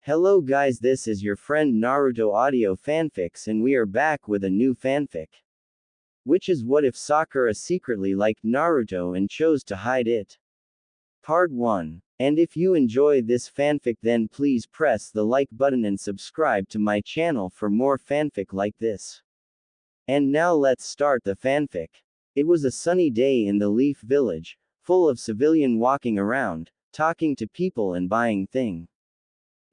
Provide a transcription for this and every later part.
Hello guys, this is your friend Naruto Audio Fanfics and we are back with a new fanfic. Which is what if Sakura secretly liked Naruto and chose to hide it? Part 1. And if you enjoy this fanfic then please press the like button and subscribe to my channel for more fanfic like this. And now let's start the fanfic. It was a sunny day in the Leaf Village, full of civilian walking around, talking to people and buying things.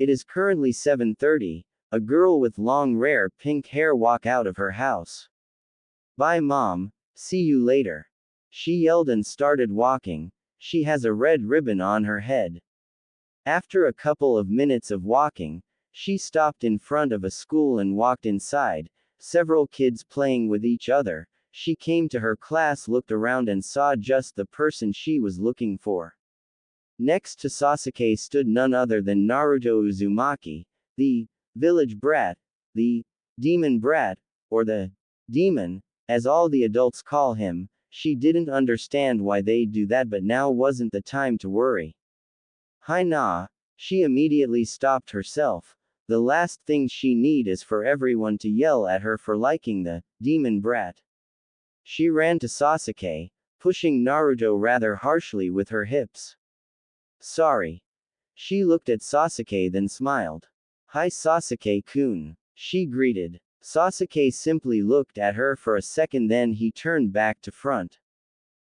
It is currently 7:30, a girl with long rare pink hair walk out of her house. Bye mom, see you later. She yelled and started walking. She has a red ribbon on her head. After a couple of minutes of walking, she stopped in front of a school and walked inside, several kids playing with each other. She came to her class, looked around and saw just the person she was looking for. Next to Sasuke stood none other than Naruto Uzumaki, the village brat, the demon brat, or the demon, as all the adults call him. She didn't understand why they do that, but now wasn't the time to worry. Hi nah, she immediately stopped herself. The last thing she need is for everyone to yell at her for liking the demon brat. She ran to Sasuke, pushing Naruto rather harshly with her hips. Sorry. She looked at Sasuke then smiled. Hi Sasuke-kun, she greeted. Sasuke simply looked at her for a second, then he turned back to front.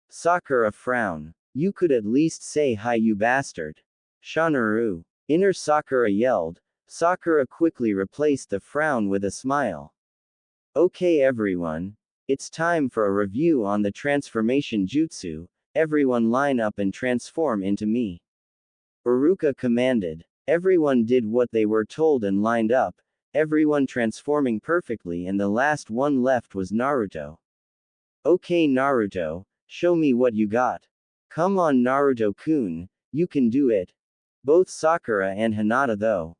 Sakura frown. You could at least say hi you bastard. Shanaru. Inner Sakura yelled. Sakura quickly replaced the frown with a smile. Okay everyone. It's time for a review on the transformation jutsu. Everyone line up and transform into me. Iruka commanded. Everyone did what they were told and lined up, everyone transforming perfectly, and the last one left was Naruto. Okay Naruto, show me what you got. Come on Naruto-kun, you can do it. Both Sakura and Hinata though.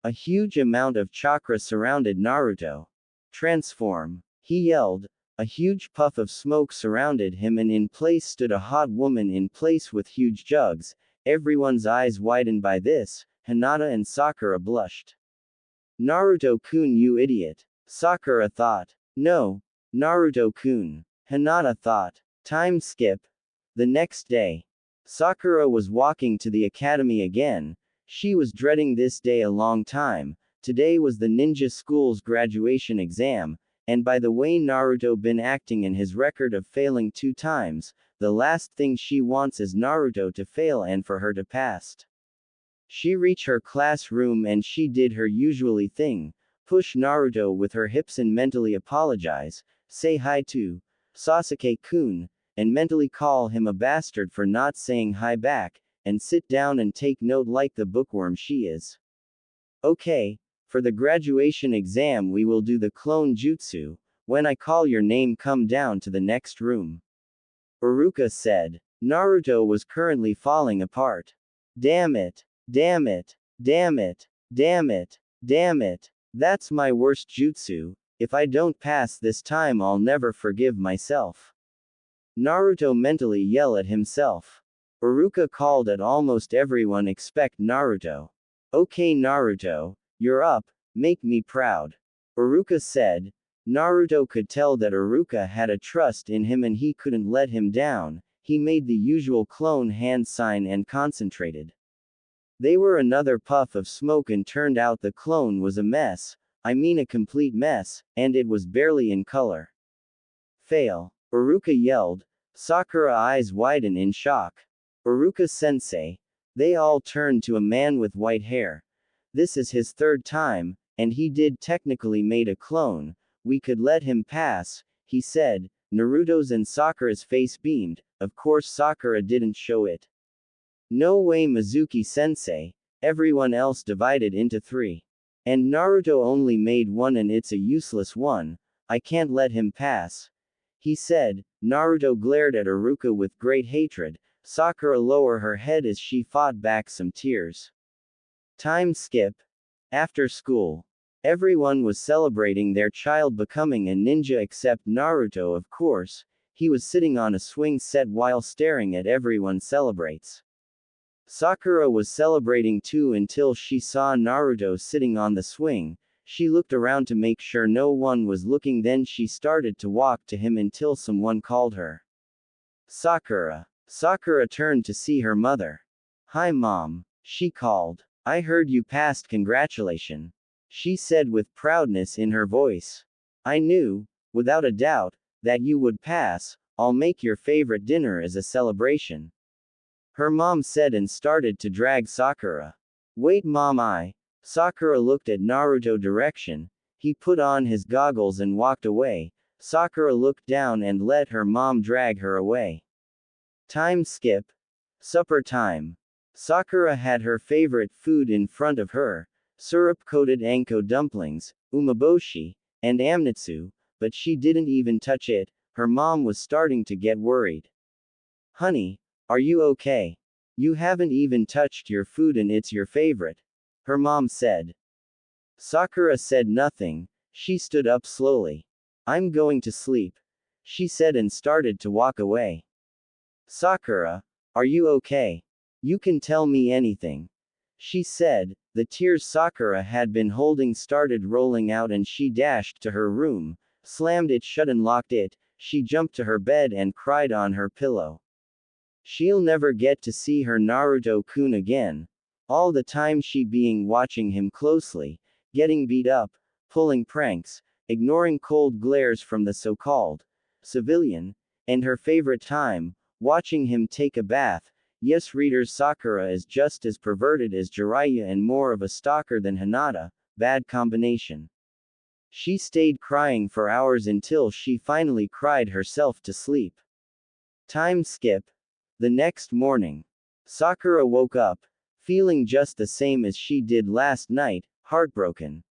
A huge amount of chakra surrounded Naruto. Transform, he yelled. A huge puff of smoke surrounded him and in place stood a hot woman in place with huge jugs. Everyone's eyes widened by this. Hinata and Sakura blushed. Naruto-kun you idiot. Sakura thought. No. Naruto-kun. Hinata thought. Time skip. The next day. Sakura was walking to the academy again. She was dreading this day a long time. Today was the ninja school's graduation exam, and by the way Naruto been acting in his record of failing 2 times, the last thing she wants is Naruto to fail and for her to pass. She reached her classroom and she did her usually thing, push Naruto with her hips and mentally apologize, say hi to Sasuke-kun, and mentally call him a bastard for not saying hi back, and sit down and take note like the bookworm she is. Okay, for the graduation exam we will do the clone jutsu. When I call your name come down to the next room. Iruka said. Naruto was currently falling apart. Damn it. Damn it. Damn it. Damn it. Damn it. That's my worst jutsu. If I don't pass this time I'll never forgive myself. Naruto mentally yelled at himself. Iruka called at almost everyone except Naruto. Okay Naruto, you're up, make me proud. Iruka said. Naruto could tell that Iruka had a trust in him and he couldn't let him down. He made the usual clone hand sign and concentrated. They were another puff of smoke and turned out the clone was a mess, I mean a complete mess, and it was barely in color. Fail. Iruka yelled. Sakura eyes widen in shock. Iruka-sensei. They all turned to a man with white hair. This is his 3rd time, and he did technically made a clone. We could let him pass, he said. Naruto's and Sakura's face beamed. Of course Sakura didn't show it. No way Mizuki-sensei. Everyone else divided into 3. And Naruto only made 1 and it's a useless one. I can't let him pass. He said. Naruto glared at Iruka with great hatred. Sakura lowered her head as she fought back some tears. Time skip. After school. Everyone was celebrating their child becoming a ninja except Naruto of course. He was sitting on a swing set while staring at everyone celebrates. Sakura was celebrating too until she saw Naruto sitting on the swing. She looked around to make sure no one was looking, then she started to walk to him until someone called her. Sakura. Sakura turned to see her mother. Hi mom, she called. I heard you passed, congratulations, she said with proudness in her voice. I knew, without a doubt, that you would pass. I'll make your favorite dinner as a celebration, her mom said and started to drag Sakura. Wait mom, Sakura looked at Naruto direction. He put on his goggles and walked away. Sakura looked down and let her mom drag her away. Time skip. Supper time. Sakura had her favorite food in front of her, syrup-coated anko dumplings, umeboshi, and amnitsu, but she didn't even touch it. Her mom was starting to get worried. Honey, are you okay? You haven't even touched your food and it's your favorite, her mom said. Sakura said nothing. She stood up slowly. I'm going to sleep, she said and started to walk away. Sakura, are you okay? You can tell me anything, she said. The tears Sakura had been holding started rolling out and she dashed to her room, slammed it shut and locked it. She jumped to her bed and cried on her pillow. She'll never get to see her Naruto-kun again. All the time she being watching him closely, getting beat up, pulling pranks, ignoring cold glares from the so-called civilian, and her favorite time, watching him take a bath. Yes, readers, Sakura is just as perverted as Jiraiya and more of a stalker than Hinata. Bad combination. She stayed crying for hours until she finally cried herself to sleep. Time skip. The next morning, Sakura woke up, feeling just the same as she did last night, heartbroken.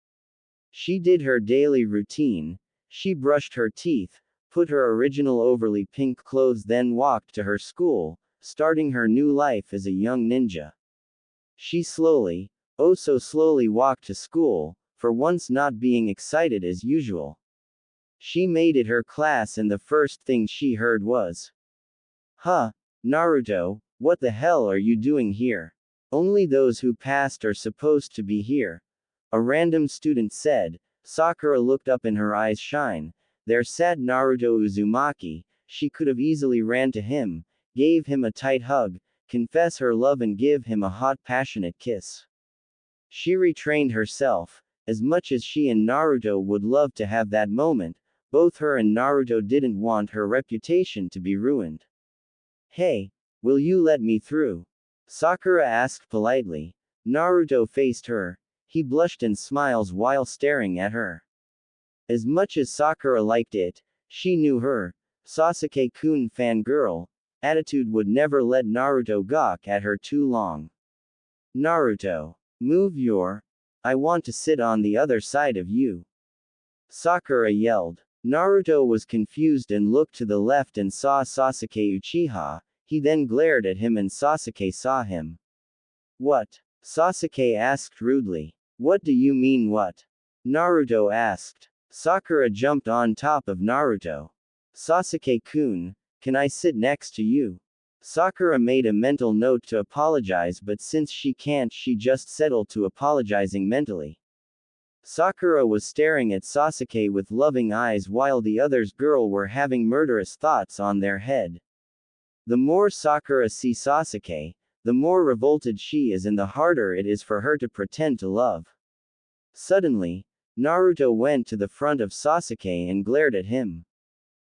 She did her daily routine. She brushed her teeth, put her original overly pink clothes, then walked to her school, starting her new life as a young ninja. She slowly, oh so slowly walked to school, for once not being excited as usual. She made it her class and the first thing she heard was, Huh, Naruto, what the hell are you doing here? Only those who passed are supposed to be here, a random student said. Sakura looked up and her eyes shine. There sat Naruto Uzumaki. She could have easily ran to him, gave him a tight hug, confess her love and give him a hot passionate kiss. She retrained herself. As much as she and Naruto would love to have that moment, both her and Naruto didn't want her reputation to be ruined. Hey, will you let me through? Sakura asked politely. Naruto faced her. He blushed and smiles while staring at her. As much as Sakura liked it, she knew her, Sasuke-kun fangirl, attitude would never let Naruto gawk at her too long. Naruto, move your. I want to sit on the other side of you, Sakura yelled. Naruto was confused and looked to the left and saw Sasuke Uchiha. He then glared at him and Sasuke saw him. What? Sasuke asked rudely. What do you mean what? Naruto asked. Sakura jumped on top of Naruto. Sasuke-kun, can I sit next to you? Sakura made a mental note to apologize, but since she can't, she just settled to apologizing mentally. Sakura was staring at Sasuke with loving eyes while the others girl were having murderous thoughts on their head. The more Sakura sees Sasuke, the more revolted she is and the harder it is for her to pretend to love. Suddenly, Naruto went to the front of Sasuke and glared at him.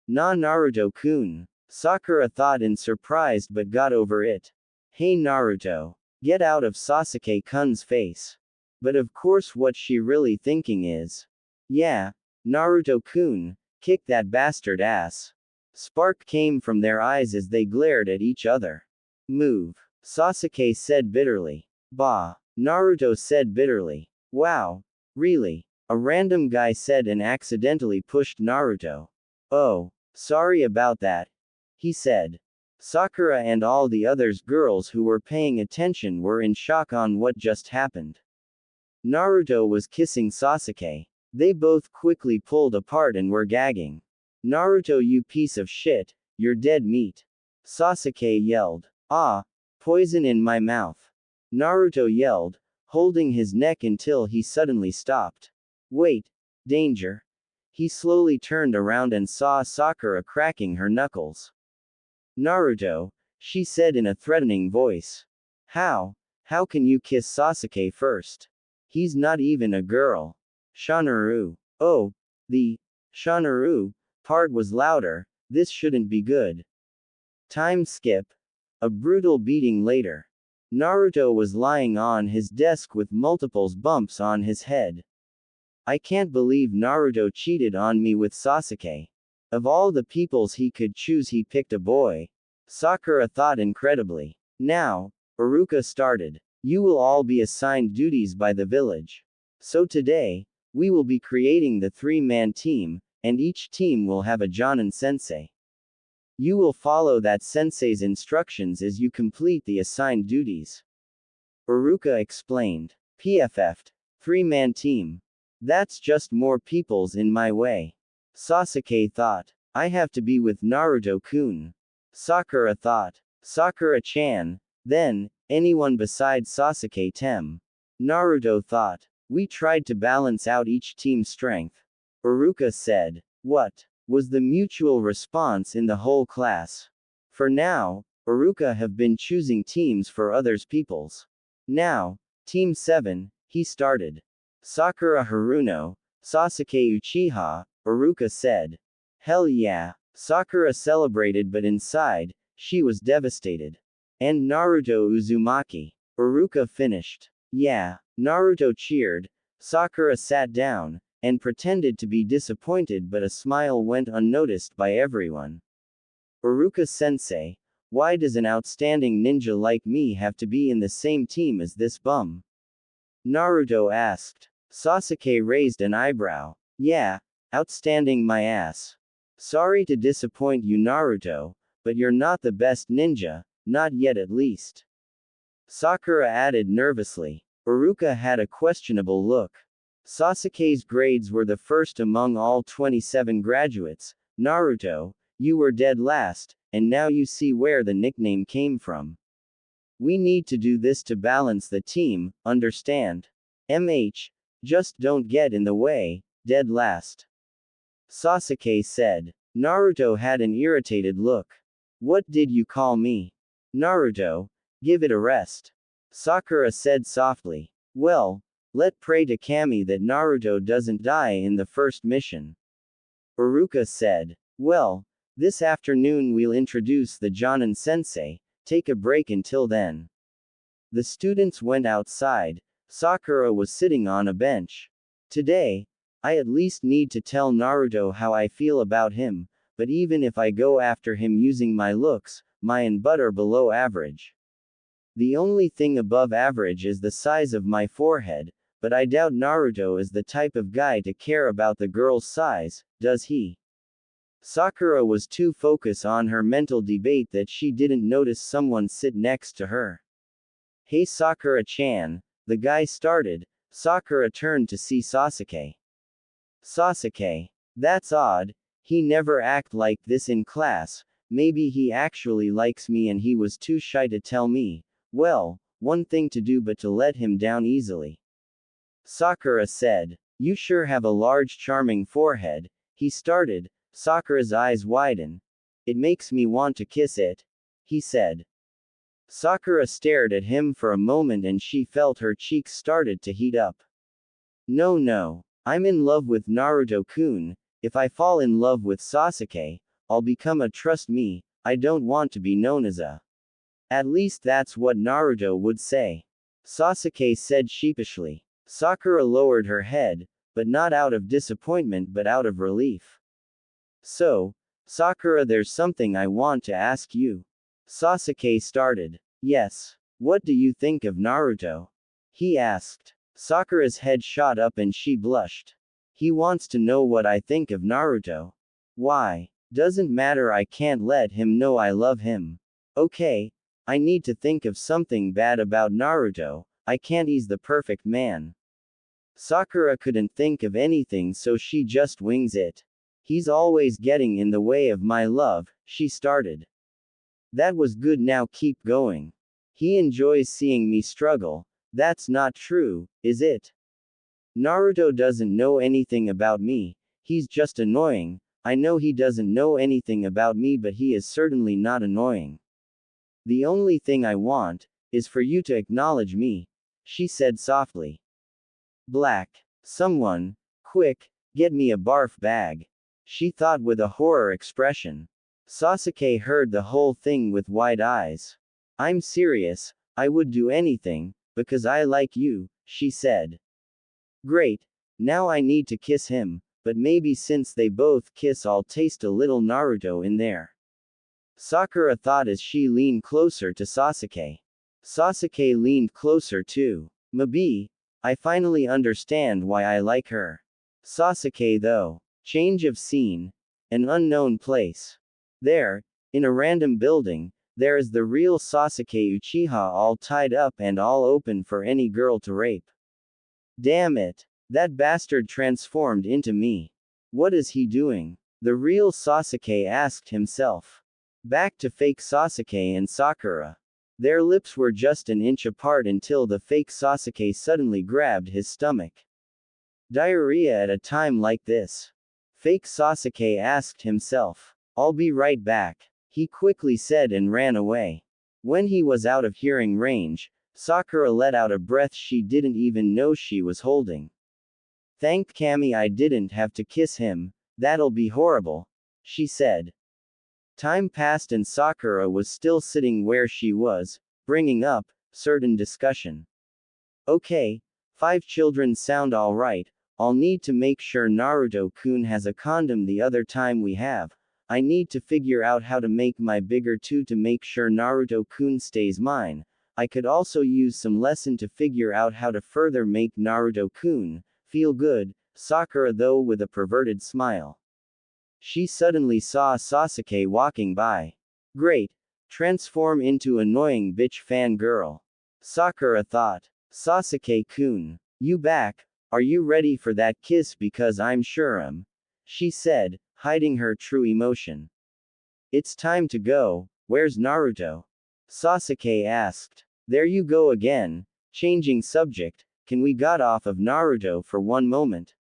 Naruto-kun, Sakura thought in surprise but got over it. Hey Naruto, get out of Sasuke-kun's face. But of course what she really thinking is, yeah, Naruto-kun, kick that bastard ass. Spark came from their eyes as they glared at each other. Move, Sasuke said bitterly. Bah, Naruto said bitterly. Wow, really? A random guy said and accidentally pushed Naruto. Oh, sorry about that, he said. Sakura and all the others girls who were paying attention were in shock on what just happened. Naruto was kissing Sasuke. They both quickly pulled apart and were gagging. Naruto, you piece of shit, you're dead meat, Sasuke yelled. Ah, Poison in my mouth. Naruto yelled, holding his neck until he suddenly stopped. Wait, danger. He slowly turned around and saw Sakura cracking her knuckles. Naruto, she said in a threatening voice. How can you kiss Sasuke first? He's not even a girl. Shanaru. Oh, the Shanaru part was louder. This shouldn't be good. Time skip. A brutal beating later. Naruto was lying on his desk with multiple bumps on his head. I can't believe Naruto cheated on me with Sasuke. Of all the peoples he could choose, he picked a boy. Sakura thought incredibly. Now, Iruka started. You will all be assigned duties by the village. So today, we will be creating the three-man team, and each team will have a Jonin sensei. You will follow that sensei's instructions as you complete the assigned duties. Iruka explained. PFF'd. Three-man team. That's just more peoples in my way. Sasuke thought. I have to be with Naruto-kun. Sakura thought. Sakura-chan. Then, anyone besides Sasuke-tem. Naruto thought. We tried to balance out each team's strength. Iruka said. What? Was the mutual response in the whole class. For now, Iruka have been choosing teams for others' peoples. Now, Team 7, he started. Sakura Haruno, Sasuke Uchiha, Iruka said. Hell yeah. Sakura celebrated, but inside, she was devastated. And Naruto Uzumaki. Iruka finished. Yeah. Naruto cheered. Sakura sat down and pretended to be disappointed, but a smile went unnoticed by everyone. Iruka-sensei, why does an outstanding ninja like me have to be in the same team as this bum? Naruto asked. Sasuke raised an eyebrow. Yeah, outstanding my ass. Sorry to disappoint you, Naruto, but you're not the best ninja, not yet at least. Sakura added nervously. Iruka had a questionable look. Sasuke's grades were the first among all 27 graduates. Naruto, you were dead last, and now you see where the nickname came from. We need to do this to balance the team, understand? Just don't get in the way, dead last. Sasuke said. Naruto had an irritated look. What did you call me? Naruto, give it a rest. Sakura said softly. Well, let pray to Kami that Naruto doesn't die in the first mission. Iruka said. Well, this afternoon we'll introduce the Jonin sensei, take a break until then. The students went outside. Sakura was sitting on a bench. Today, I at least need to tell Naruto how I feel about him, but even if I go after him using my looks, mine but are below average. The only thing above average is the size of my forehead, but I doubt Naruto is the type of guy to care about the girl's size, does he? Sakura was too focused on her mental debate that she didn't notice someone sit next to her. Hey Sakura-chan, the guy started. Sakura turned to see Sasuke. Sasuke. That's odd, he never act like this in class, maybe he actually likes me and he was too shy to tell me. Well, one thing to do but to let him down easily. Sakura said. You sure have a large charming forehead, he started. Sakura's eyes widen. It makes me want to kiss it, he said. Sakura stared at him for a moment and she felt her cheeks started to heat up. No, I'm in love with Naruto-kun. If I fall in love with Sasuke, I'll become a trust me, I don't want to be known as a. At least that's what Naruto would say. Sasuke said sheepishly. Sakura lowered her head, but not out of disappointment but out of relief. So, Sakura, there's something I want to ask you. Sasuke started. Yes. What do you think of Naruto? He asked. Sakura's head shot up and she blushed. He wants to know what I think of Naruto. Why? Doesn't matter, I can't let him know I love him. Okay. I need to think of something bad about Naruto, I can't, he's the perfect man. Sakura couldn't think of anything so she just wings it. He's always getting in the way of my love, she started. That was good, now keep going. He enjoys seeing me struggle. That's not true, is it? Naruto doesn't know anything about me. He's just annoying. I know he doesn't know anything about me, but he is certainly not annoying. The only thing I want is for you to acknowledge me, she said softly. Black. Someone, quick, get me a barf bag, she thought with a horror expression. Sasuke heard the whole thing with wide eyes. I'm serious, I would do anything, because I like you, she said. Great. Now I need to kiss him, but maybe since they both kiss I'll taste a little Naruto in there. Sakura thought as she leaned closer to Sasuke. Sasuke leaned closer too. Maybe, I finally understand why I like her. Sasuke though. Change of scene. An unknown place. There, in a random building, there is the real Sasuke Uchiha all tied up and all open for any girl to rape. Damn it. That bastard transformed into me. What is he doing? The real Sasuke asked himself. Back to fake Sasuke and Sakura. Their lips were just an inch apart until the fake Sasuke suddenly grabbed his stomach. Diarrhea at a time like this. Fake Sasuke asked himself. I'll be right back, he quickly said and ran away. When he was out of hearing range, Sakura let out a breath she didn't even know she was holding. Thank Kami I didn't have to kiss him, that'll be horrible, she said. Time passed and Sakura was still sitting where she was, bringing up certain discussion. Okay, 5 children sound alright, I'll need to make sure Naruto-kun has a condom the other time we have. I need to figure out how to make my bigger too to make sure Naruto-kun stays mine. I could also use some lesson to figure out how to further make Naruto-kun feel good, Sakura though with a perverted smile. She suddenly saw Sasuke walking by. Great. Transform into annoying bitch fangirl. Sakura thought. Sasuke-kun. You back? Are you ready for that kiss because I'm sure she said, hiding her true emotion. It's time to go, where's Naruto? Sasuke asked. There you go again, changing subject, can we get off of Naruto for one moment?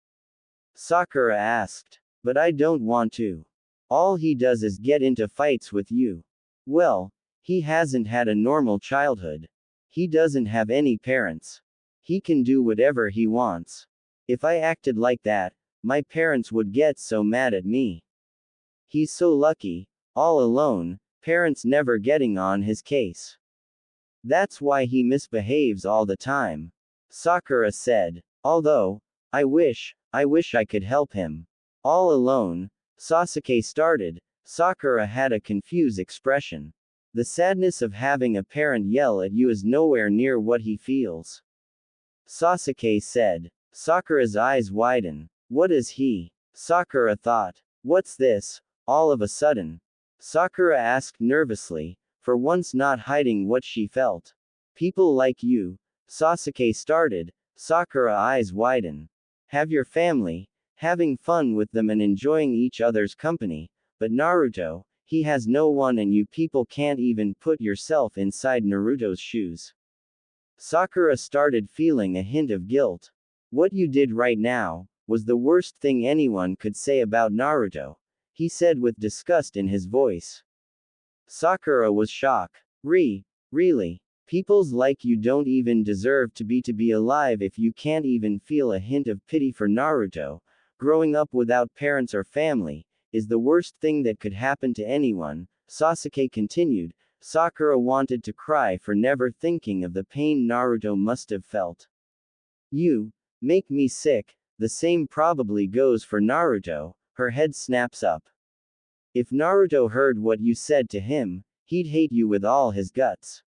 Sakura asked. But I don't want to. All he does is get into fights with you. Well, he hasn't had a normal childhood. He doesn't have any parents. He can do whatever he wants. If I acted like that, my parents would get so mad at me. He's so lucky, all alone, parents never getting on his case. That's why he misbehaves all the time. Sakura said. Although, I wish I could help him. All alone, Sasuke started. Sakura had a confused expression. The sadness of having a parent yell at you is nowhere near what he feels. Sasuke said. Sakura's eyes widen. What is he? Sakura thought. What's this, all of a sudden? Sakura asked nervously, for once not hiding what she felt. People like you, Sasuke started. Sakura eyes widen. Have your family, having fun with them and enjoying each other's company, but Naruto, he has no one and you people can't even put yourself inside Naruto's shoes. Sakura started feeling a hint of guilt. What you did right now was the worst thing anyone could say about Naruto, he said with disgust in his voice. Sakura was shocked. Really? Peoples like you don't even deserve to be alive if you can't even feel a hint of pity for Naruto. Growing up without parents or family is the worst thing that could happen to anyone, Sasuke continued. Sakura wanted to cry for never thinking of the pain Naruto must have felt. You make me sick. The same probably goes for Naruto. Her head snaps up. If Naruto heard what you said to him, he'd hate you with all his guts.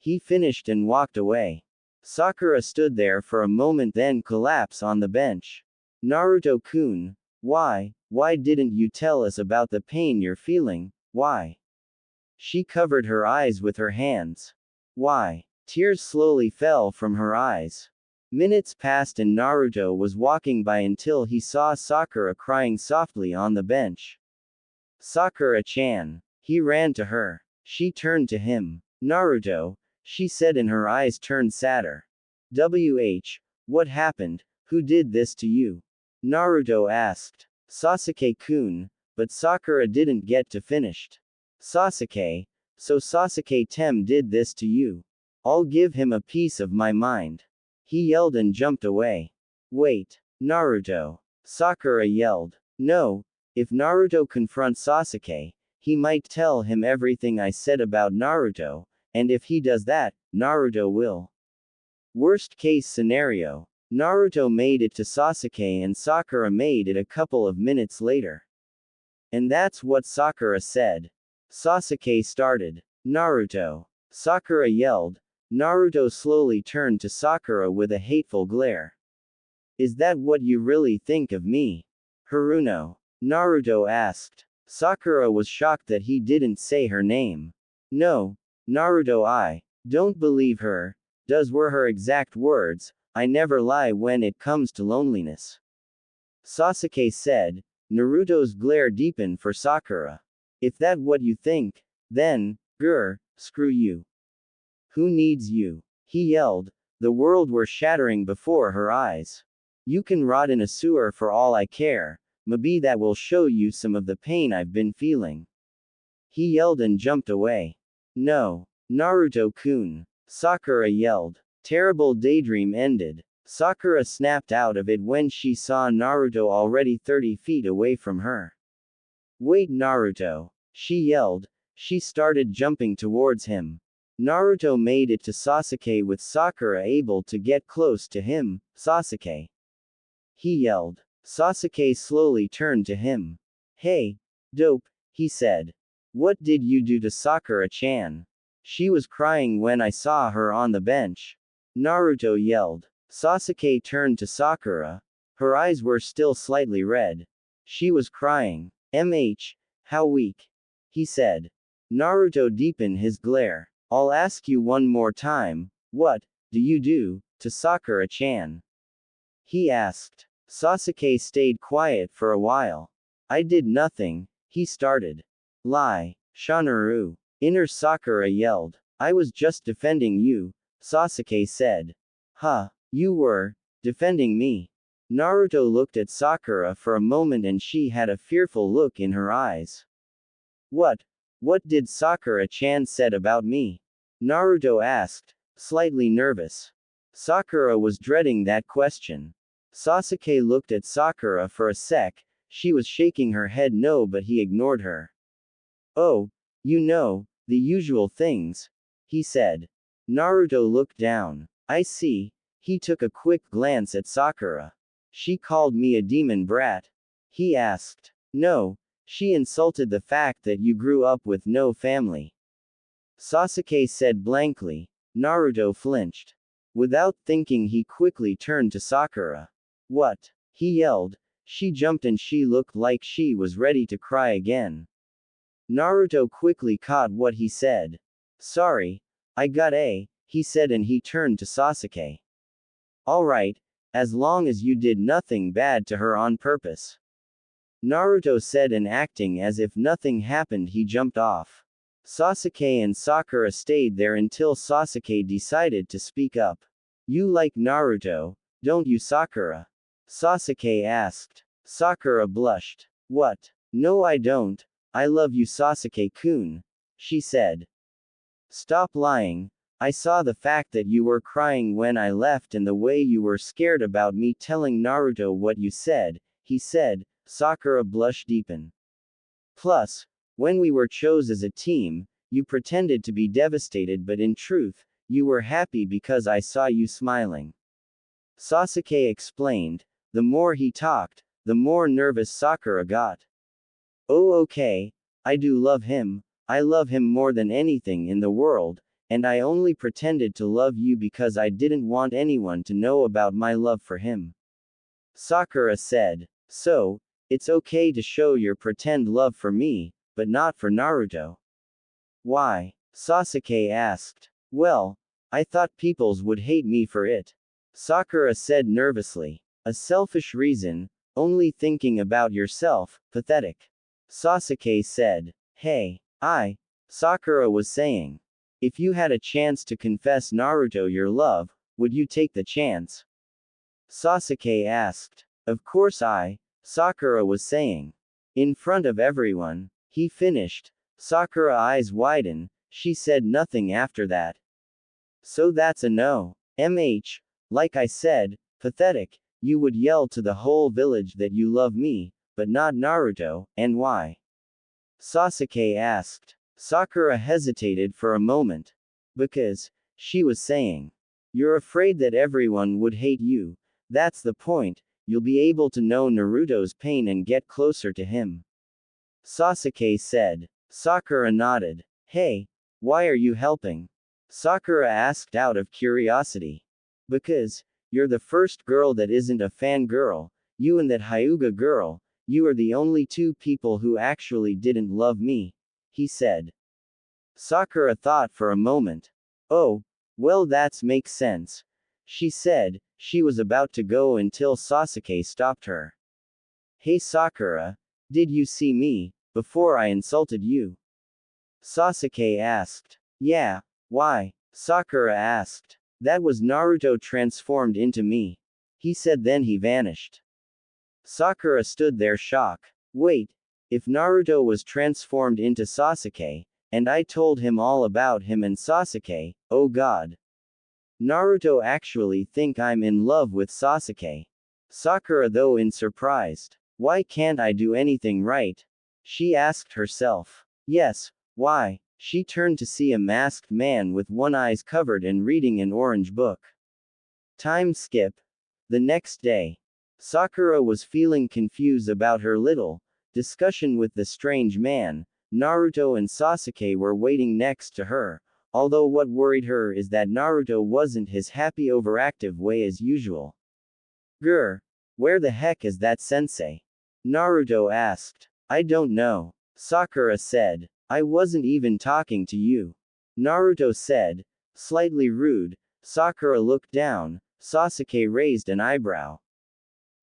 He finished and walked away. Sakura stood there for a moment then collapsed on the bench. Naruto-kun, why didn't you tell us about the pain you're feeling, why? She covered her eyes with her hands. Why? Tears slowly fell from her eyes. Minutes passed and Naruto was walking by until he saw Sakura crying softly on the bench. Sakura-chan. He ran to her. She turned to him. Naruto, she said, and her eyes turned sadder. What happened? Who did this to you? Naruto asked. Sasuke-kun, but Sakura didn't get to finish. Sasuke, so Sasuke-tem did this to you. I'll give him a piece of my mind. He yelled and jumped away. Wait, Naruto. Sakura yelled. No, if Naruto confronts Sasuke, he might tell him everything I said about Naruto, and if he does that, Naruto will. Worst case scenario. Naruto made it to Sasuke and Sakura made it a couple of minutes later. And that's what Sakura said. Sasuke started. Naruto. Sakura yelled. Naruto slowly turned to Sakura with a hateful glare. Is that what you really think of me? Haruno. Naruto asked. Sakura was shocked that he didn't say her name. No, Naruto, I don't believe her. Those were her exact words. I never lie when it comes to loneliness. Sasuke said. Naruto's glare deepened for Sakura. If that's what you think, then, screw you. Who needs you? He yelled. The world were shattering before her eyes. You can rot in a sewer for all I care. Maybe that will show you some of the pain I've been feeling. He yelled and jumped away. No, Naruto-kun. Sakura yelled. Terrible daydream ended. Sakura snapped out of it when she saw Naruto already 30 feet away from her. Wait, Naruto. She yelled. She started jumping towards him. Naruto made it to Sasuke with Sakura able to get close to him. Sasuke. He yelled. Sasuke slowly turned to him. Hey, dope, he said. What did you do to Sakura-chan? She was crying when I saw her on the bench. Naruto yelled. Sasuke turned to Sakura. Her eyes were still slightly red. She was crying. How weak. He said. Naruto deepened his glare. I'll ask you one more time, what do you do to Sakura-chan? He asked. Sasuke stayed quiet for a while. I did nothing, he started. Lie, Shanaru. Inner Sakura yelled. I was just defending you, Sasuke said. Huh, you were defending me. Naruto looked at Sakura for a moment and she had a fearful look in her eyes. What did Sakura-chan said about me? Naruto asked, slightly nervous. Sakura was dreading that question. Sasuke looked at Sakura for a sec, she was shaking her head no, but he ignored her. Oh, you know, the usual things, he said. Naruto looked down. I see. He took a quick glance at Sakura. She called me a demon brat? He asked. No, she insulted the fact that you grew up with no family. Sasuke said blankly. Naruto flinched. Without thinking he quickly turned to Sakura. What? He yelled. She jumped and she looked like she was ready to cry again. Naruto quickly caught what he said. Sorry, I got he said and he turned to Sasuke. Alright, as long as you did nothing bad to her on purpose. Naruto said and acting as if nothing happened he jumped off. Sasuke and Sakura stayed there until Sasuke decided to speak up. You like Naruto, don't you, Sakura? Sasuke asked. Sakura blushed. What? No, I don't. I love you, Sasuke-kun, she said. Stop lying. I saw the fact that you were crying when I left and the way you were scared about me telling Naruto what you said, he said. Sakura blushed deepen. Plus, when we were chose as a team, you pretended to be devastated but in truth, you were happy because I saw you smiling. Sasuke explained. The more he talked, the more nervous Sakura got. Oh, okay, I do love him. I love him more than anything in the world, and I only pretended to love you because I didn't want anyone to know about my love for him. Sakura said. So, it's okay to show your pretend love for me, but not for Naruto. Why? Sasuke asked. Well, I thought peoples would hate me for it. Sakura said nervously. A selfish reason, only thinking about yourself, pathetic. Sasuke said. Hey, Sakura was saying. If you had a chance to confess Naruto your love, would you take the chance? Sasuke asked. Of course Sakura was saying. In front of everyone, he finished. Sakura eyes widen, she said nothing after that. So that's a no. Like I said, pathetic, you would yell to the whole village that you love me, but not Naruto, and why? Sasuke asked. Sakura hesitated for a moment. Because, she was saying. You're afraid that everyone would hate you. That's the point, you'll be able to know Naruto's pain and get closer to him. Sasuke said. Sakura nodded. Hey, why are you helping? Sakura asked out of curiosity. Because, you're the first girl that isn't a fangirl, you and that Hyuga girl, you are the only two people who actually didn't love me, he said. Sakura thought for a moment. Oh, well that makes sense. She said, she was about to go until Sasuke stopped her. Hey Sakura, did you see me, before I insulted you? Sasuke asked. Yeah, why? Sakura asked. That was Naruto transformed into me. He said then he vanished. Sakura stood there shocked. Wait, if Naruto was transformed into Sasuke, and I told him all about him and Sasuke, oh god. Naruto actually think I'm in love with Sasuke. Sakura though in surprised. Why can't I do anything right? She asked herself. Yes, why? She turned to see a masked man with one eye covered and reading an orange book. Time skip. The next day. Sakura was feeling confused about her little discussion with the strange man. Naruto and Sasuke were waiting next to her, although what worried her is that Naruto wasn't his happy overactive way as usual. Grr. Where the heck is that sensei? Naruto asked. I don't know. Sakura said. I wasn't even talking to you. Naruto said. Slightly rude. Sakura looked down. Sasuke raised an eyebrow.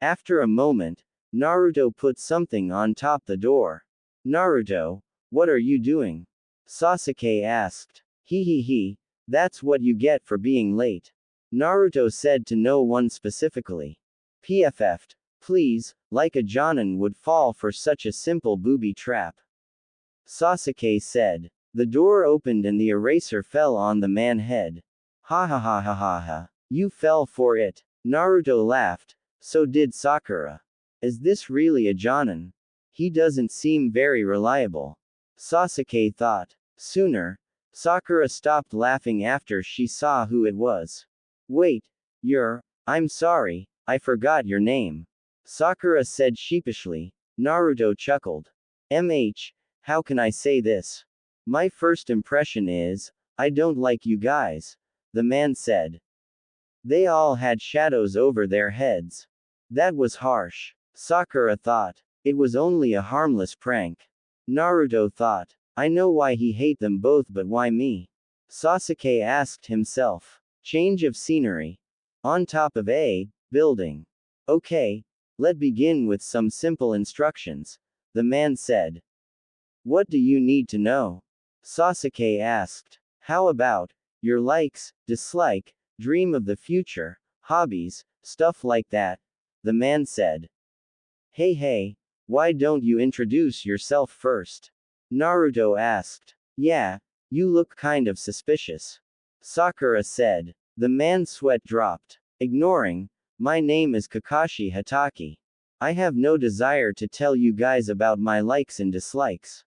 After a moment, Naruto put something on top the door. Naruto, what are you doing? Sasuke asked. He, that's what you get for being late. Naruto said to no one specifically. PFF'd, please, like a Jonin would fall for such a simple booby trap. Sasuke said. The door opened and the eraser fell on the man's head. Ha ha ha ha ha ha. You fell for it. Naruto laughed. So did Sakura. Is this really a Jonin? He doesn't seem very reliable. Sasuke thought. Sooner. Sakura stopped laughing after she saw who it was. Wait. I'm sorry, I forgot your name. Sakura said sheepishly. Naruto chuckled. How can I say this? My first impression is, I don't like you guys. The man said. They all had shadows over their heads. That was harsh. Sakura thought. It was only a harmless prank. Naruto thought. I know why he hate them both but why me? Sasuke asked himself. Change of scenery. On top of a building. Okay, let's begin with some simple instructions. The man said. What do you need to know? Sasuke asked. How about your likes, dislike, dream of the future, hobbies, stuff like that? The man said. Hey, why don't you introduce yourself first? Naruto asked. Yeah, you look kind of suspicious. Sakura said. The man's sweat dropped. Ignoring, my name is Kakashi Hatake. I have no desire to tell you guys about my likes and dislikes.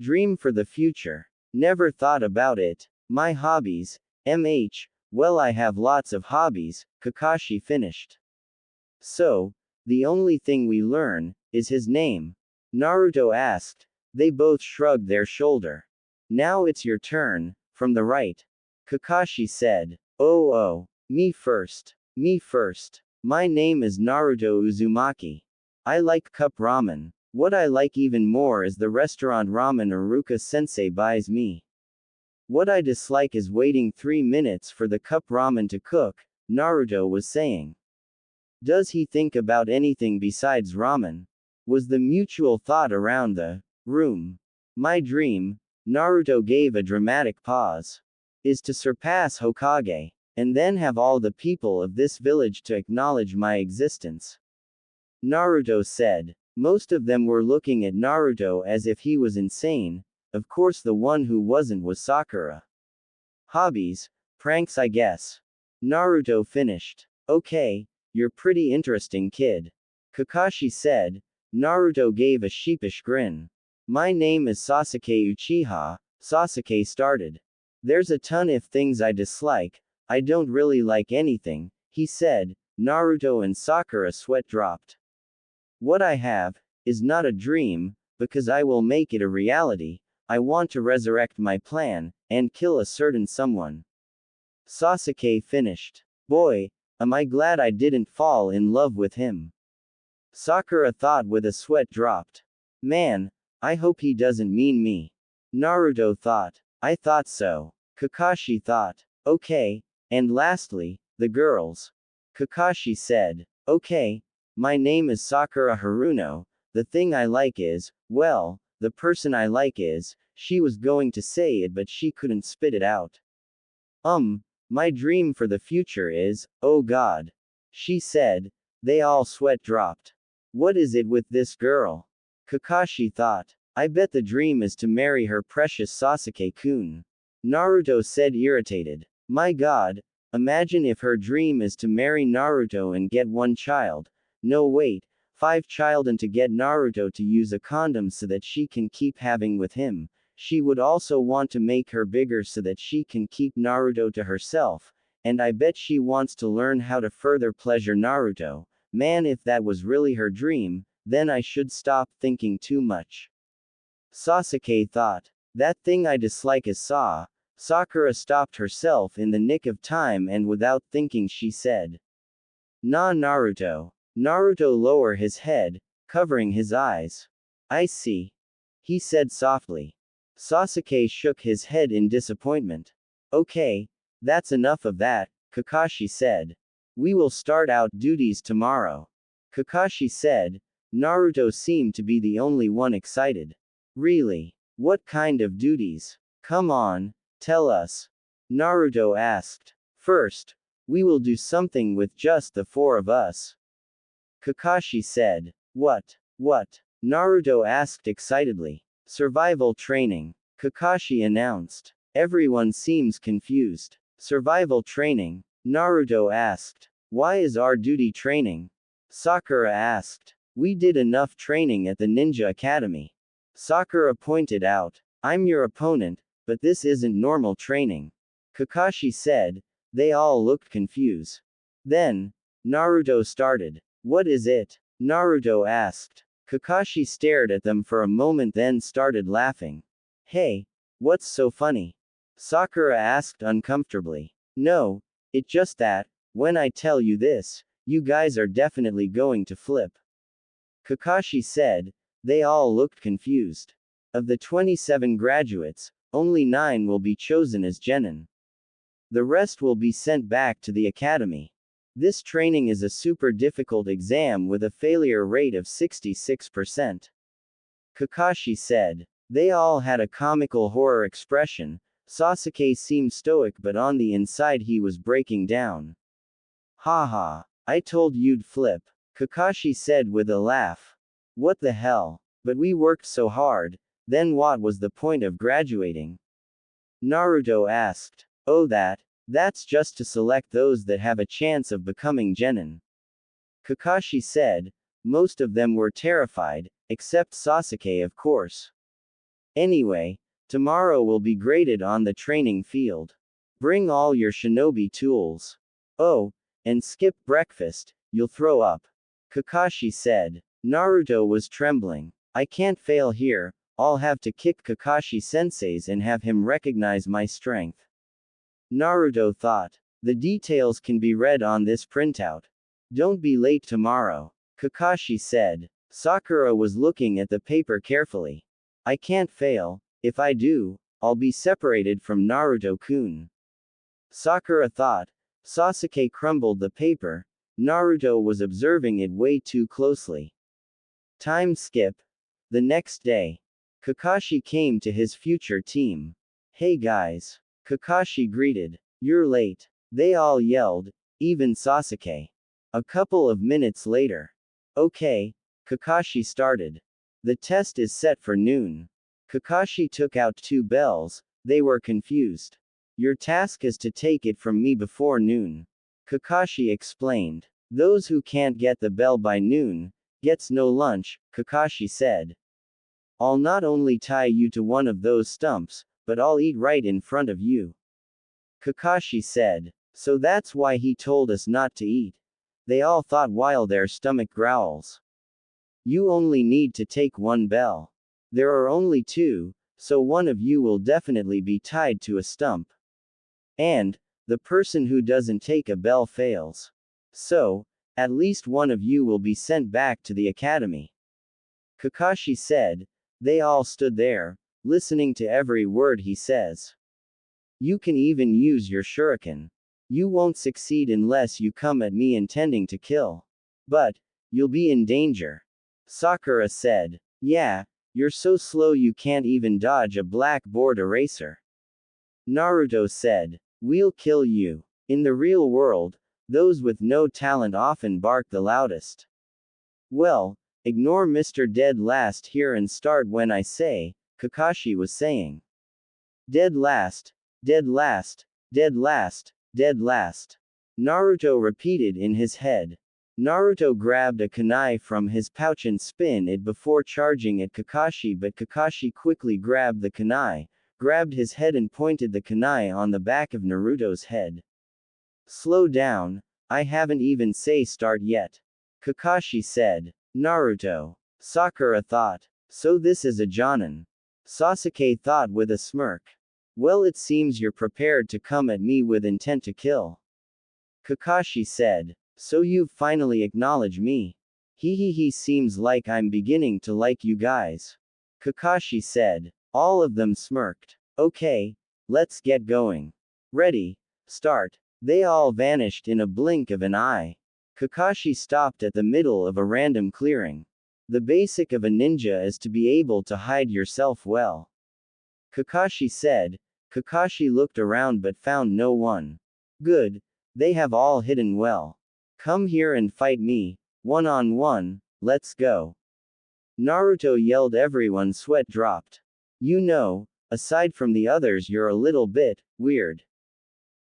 Dream for the future. Never thought about it. My hobbies, well I have lots of hobbies, Kakashi finished. So, the only thing we learn, is his name? Naruto asked. They both shrugged their shoulder. Now it's your turn, from the right. Kakashi said. Oh, me first. My name is Naruto Uzumaki. I like cup ramen. What I like even more is the restaurant ramen Iruka-sensei buys me. What I dislike is waiting 3 minutes for the cup ramen to cook, Naruto was saying. Does he think about anything besides ramen? Was the mutual thought around the room. My dream, Naruto gave a dramatic pause. Is to surpass Hokage, and then have all the people of this village to acknowledge my existence. Naruto said. Most of them were looking at Naruto as if he was insane. Of course, the one who wasn't was Sakura. Hobbies? Pranks, I guess. Naruto finished. Okay, you're pretty interesting, kid. Kakashi said. Naruto gave a sheepish grin. My name is Sasuke Uchiha, Sasuke started. There's a ton of things I dislike. I don't really like anything, he said. Naruto and Sakura sweat dropped. What I have is not a dream, because I will make it a reality. I want to resurrect my plan and kill a certain someone. Sasuke finished. Boy, am I glad I didn't fall in love with him. Sakura thought with a sweat dropped. Man, I hope he doesn't mean me. Naruto thought. I thought so. Kakashi thought. Okay, and lastly, the girls. Kakashi said. Okay, my name is Sakura Haruno. The thing I like is, well, the person I like is, she was going to say it but she couldn't spit it out. My dream for the future is, oh God. She said. They all sweat dropped. What is it with this girl? Kakashi thought. I bet the dream is to marry her precious Sasuke-kun. Naruto said irritated. My God, imagine if her dream is to marry Naruto and get one child. No wait, 5 child and to get Naruto to use a condom so that she can keep having with him. She would also want to make her bigger so that she can keep Naruto to herself, and I bet she wants to learn how to further pleasure Naruto. Man, if that was really her dream, then I should stop thinking too much. Sasuke thought. That thing I dislike is Sakura stopped herself in the nick of time and without thinking she said. Nah, Naruto. Naruto lower his head, covering his eyes. I see. He said softly. Sasuke shook his head in disappointment. Okay, that's enough of that, Kakashi said. We will start out duties tomorrow. Kakashi said. Naruto seemed to be the only one excited. Really? What kind of duties? Come on, tell us. Naruto asked. First, we will do something with just the 4 of us. Kakashi said. What? What? Naruto asked excitedly. Survival training. Kakashi announced. Everyone seems confused. Survival training? Naruto asked. Why is our duty training? Sakura asked. We did enough training at the Ninja Academy. Sakura pointed out. I'm your opponent, but this isn't normal training. Kakashi said. They all looked confused. Then, Naruto started. What is it? Naruto asked. Kakashi stared at them for a moment then started laughing. Hey, what's so funny? Sakura asked uncomfortably. No, it's just that, when I tell you this, you guys are definitely going to flip. Kakashi said. They all looked confused. Of the 27 graduates, only 9 will be chosen as genin. The rest will be sent back to the academy. This training is a super difficult exam with a failure rate of 66%. Kakashi said. They all had a comical horror expression. Sasuke seemed stoic but on the inside he was breaking down. Haha, I told you'd flip. Kakashi said with a laugh. What the hell? But we worked so hard, then what was the point of graduating? Naruto asked. Oh that's just to select those that have a chance of becoming genin. Kakashi said. Most of them were terrified, except Sasuke of course. Anyway, tomorrow will be graded on the training field. Bring all your shinobi tools. Oh, and skip breakfast, you'll throw up. Kakashi said. Naruto was trembling. I can't fail here, I'll have to kick Kakashi-sensei's and have him recognize my strength. Naruto thought. The details can be read on this printout. Don't be late tomorrow. Kakashi said. Sakura was looking at the paper carefully. I can't fail. If I do, I'll be separated from Naruto-kun. Sakura thought. Sasuke crumbled the paper. Naruto was observing it way too closely. Time skip. The next day. Kakashi came to his future team. Hey guys. Kakashi greeted. You're late. They all yelled, even Sasuke. A couple of minutes later. Okay, Kakashi started. The test is set for noon. Kakashi took out 2 bells, they were confused. Your task is to take it from me before noon. Kakashi explained. Those who can't get the bell by noon, gets no lunch, Kakashi said. I'll not only tie you to one of those stumps, but I'll eat right in front of you. Kakashi said. So that's why he told us not to eat. They all thought while their stomach growls. You only need to take 1 bell. There are only 2, so one of you will definitely be tied to a stump. And, the person who doesn't take a bell fails. So, at least one of you will be sent back to the academy. Kakashi said. They all stood there, listening to every word he says. You can even use your shuriken. You won't succeed unless you come at me intending to kill. But, you'll be in danger. Sakura said. Yeah, you're so slow you can't even dodge a blackboard eraser. Naruto said. We'll kill you. In the real world, those with no talent often bark the loudest. Well, ignore Mr. Dead Last here and start when I say, Kakashi was saying. Dead last, dead last, dead last, dead last. Naruto repeated in his head. Naruto grabbed a kunai from his pouch and spin it before charging at Kakashi, but Kakashi quickly grabbed the kunai, grabbed his head and pointed the kunai on the back of Naruto's head. Slow down, I haven't even say start yet. Kakashi said. Naruto. Sakura thought. So this is a Jonin. Sasuke thought with a smirk. Well, it seems you're prepared to come at me with intent to kill. Kakashi said. So you've finally acknowledged me. He seems like I'm beginning to like you guys. Kakashi said. All of them smirked. Okay, let's get going. Ready, start. They all vanished in a blink of an eye. Kakashi stopped at the middle of a random clearing. The basic of a ninja is to be able to hide yourself well. Kakashi said. Kakashi looked around but found no one. Good, they have all hidden well. Come here and fight me, one-on-one, let's go. Naruto yelled. Everyone's sweat dropped. You know, aside from the others you're a little bit weird.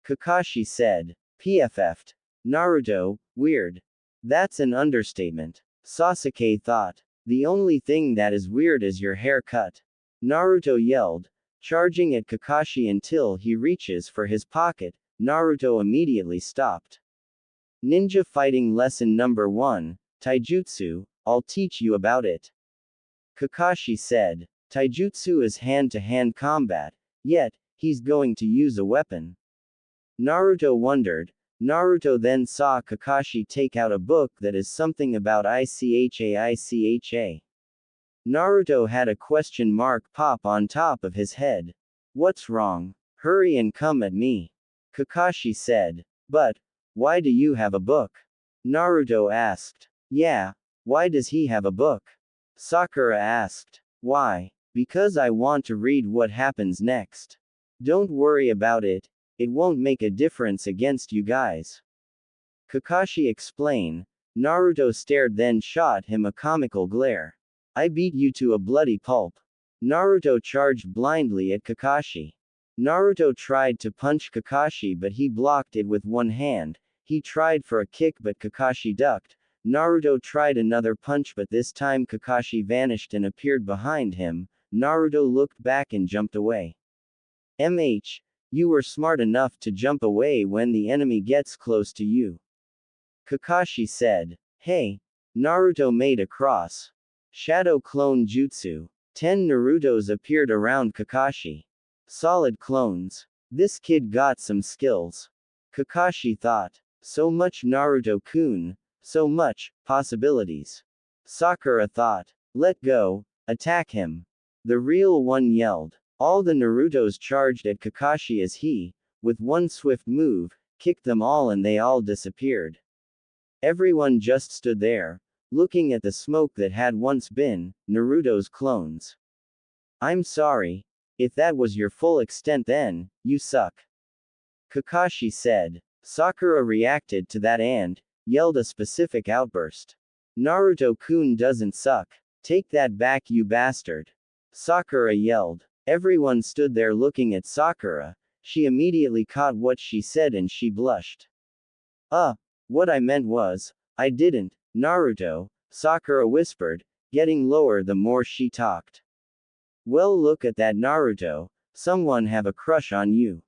Kakashi said. PFF'd. Naruto, weird. That's an understatement. Sasuke thought. The only thing that is weird is your haircut. Naruto yelled, charging at Kakashi until he reaches for his pocket. Naruto immediately stopped. Ninja fighting lesson number 1, Taijutsu, I'll teach you about it. Kakashi said. Taijutsu is hand-to-hand combat, yet, he's going to use a weapon. Naruto wondered. Naruto then saw Kakashi take out a book that is something about ICHA. Naruto had a question mark pop on top of his head. What's wrong? Hurry and come at me. Kakashi said. But, why do you have a book? Naruto asked. Yeah, why does he have a book? Sakura asked. Why? Because I want to read what happens next. Don't worry about it, it won't make a difference against you guys. Kakashi explained. Naruto stared then shot him a comical glare. I beat you to a bloody pulp. Naruto charged blindly at Kakashi. Naruto tried to punch Kakashi but he blocked it with one hand. He tried for a kick but Kakashi ducked. Naruto tried another punch but this time Kakashi vanished and appeared behind him. Naruto looked back and jumped away. You were smart enough to jump away when the enemy gets close to you. Kakashi said. Hey. Naruto made a cross. Shadow clone jutsu. 10 Narutos appeared around Kakashi. Solid clones. This kid got some skills. Kakashi thought. So much Naruto-kun, so much possibilities. Sakura thought. Let go, attack him. The real one yelled. All the Narutos charged at Kakashi as he, with one swift move, kicked them all and they all disappeared. Everyone just stood there, looking at the smoke that had once been Naruto's clones. I'm sorry. If that was your full extent then, you suck. Kakashi said. Sakura reacted to that and yelled a specific outburst. Naruto-kun doesn't suck. Take that back, you bastard. Sakura yelled. Everyone stood there looking at Sakura. She immediately caught what she said and she blushed. What I meant was, I didn't, Naruto, Sakura whispered, getting lower the more she talked. Well, look at that, Naruto. Someone have a crush on you.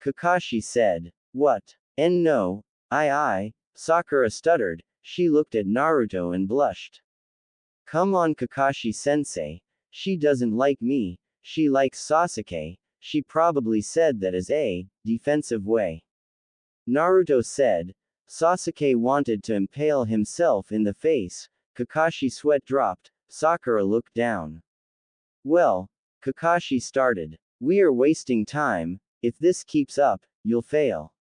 Kakashi said. What? And no, Sakura stuttered. She looked at Naruto and blushed. Come on, Kakashi-sensei. She doesn't like me, she likes Sasuke. She probably said that as a defensive way. Naruto said. Sasuke wanted to impale himself in the face. Kakashi's sweat dropped. Sakura looked down. Well, Kakashi started. We are wasting time. If this keeps up, you'll fail.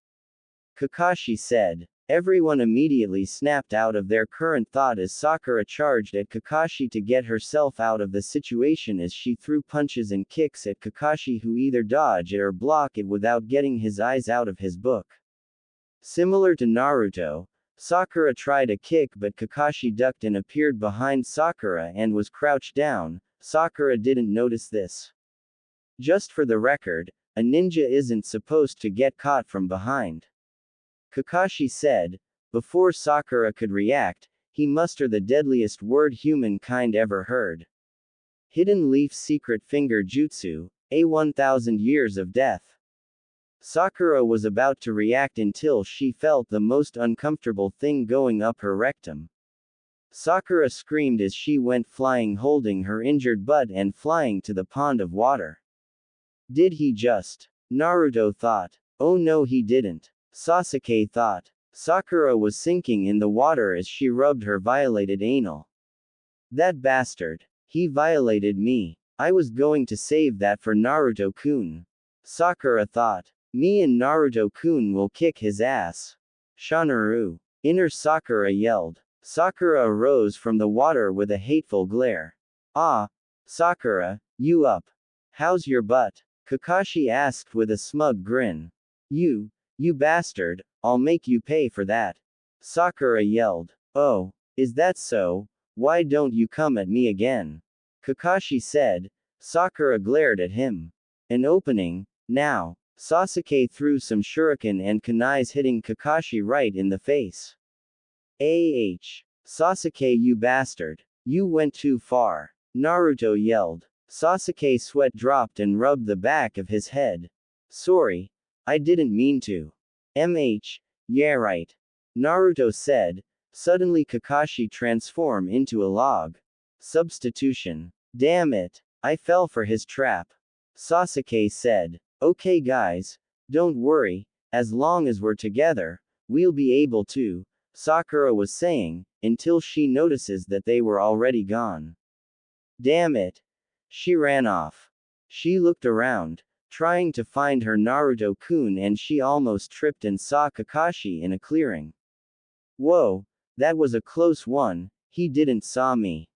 Kakashi said. Everyone immediately snapped out of their current thought as Sakura charged at Kakashi to get herself out of the situation as she threw punches and kicks at Kakashi, who either dodge it or block it without getting his eyes out of his book. Similar to Naruto, Sakura tried a kick but Kakashi ducked and appeared behind Sakura and was crouched down. Sakura didn't notice this. Just for the record, a ninja isn't supposed to get caught from behind. Kakashi said. Before Sakura could react, he mustered the deadliest word humankind ever heard. Hidden Leaf Secret Finger Jutsu, a 1000 years of death. Sakura was about to react until she felt the most uncomfortable thing going up her rectum. Sakura screamed as she went flying, holding her injured butt and flying to the pond of water. Did he just? Naruto thought. Oh no, he didn't. Sasuke thought. Sakura was sinking in the water as she rubbed her violated anal. That bastard. He violated me. I was going to save that for Naruto-kun. Sakura thought. Me and Naruto-kun will kick his ass. Shanaru. Inner Sakura yelled. Sakura arose from the water with a hateful glare. Ah, Sakura, you up? How's your butt? Kakashi asked with a smug grin. You bastard, I'll make you pay for that. Sakura yelled. Oh, is that so? Why don't you come at me again? Kakashi said. Sakura glared at him. An opening, now. Sasuke threw some shuriken and kunais hitting Kakashi right in the face. Sasuke, you bastard. You went too far. Naruto yelled. Sasuke's sweat dropped and rubbed the back of his head. Sorry. I didn't mean to. Yeah right. Naruto said. Suddenly Kakashi transformed into a log. Substitution. Damn it. I fell for his trap. Sasuke said. Okay guys. Don't worry. As long as we're together, we'll be able to. Sakura was saying, until she notices that they were already gone. Damn it. She ran off. She looked around, trying to find her Naruto-kun, and she almost tripped and saw Kakashi in a clearing. Whoa, that was a close one, he didn't saw me.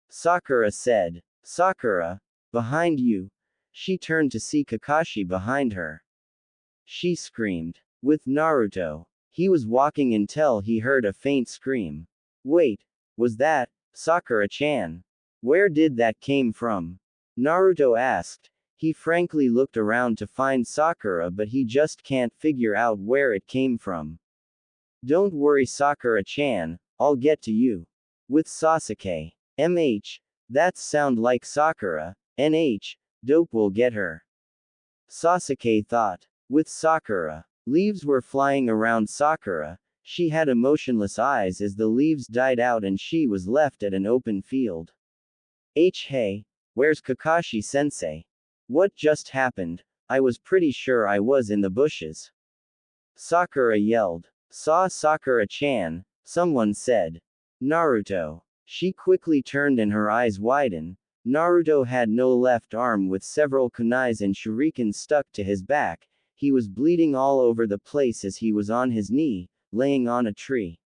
Sakura said. Sakura, behind you. She turned to see Kakashi behind her. She screamed. With Naruto. He was walking until he heard a faint scream. Wait, was that Sakura-chan? Where did that came from? Naruto asked. He frankly looked around to find Sakura, but he just can't figure out where it came from. Don't worry, Sakura-chan, I'll get to you. With Sasuke. That sound like Sakura. Dope will get her. Sasuke thought. With Sakura. Leaves were flying around Sakura. She had emotionless eyes as the leaves died out and she was left at an open field. Hey, where's Kakashi-sensei? What just happened? I was pretty sure I was in the bushes. Sakura yelled. Saw Sakura-chan, someone said. Naruto. She quickly turned and her eyes widened. Naruto had no left arm with several kunais and shurikens stuck to his back. He was bleeding all over the place as he was on his knee, laying on a tree.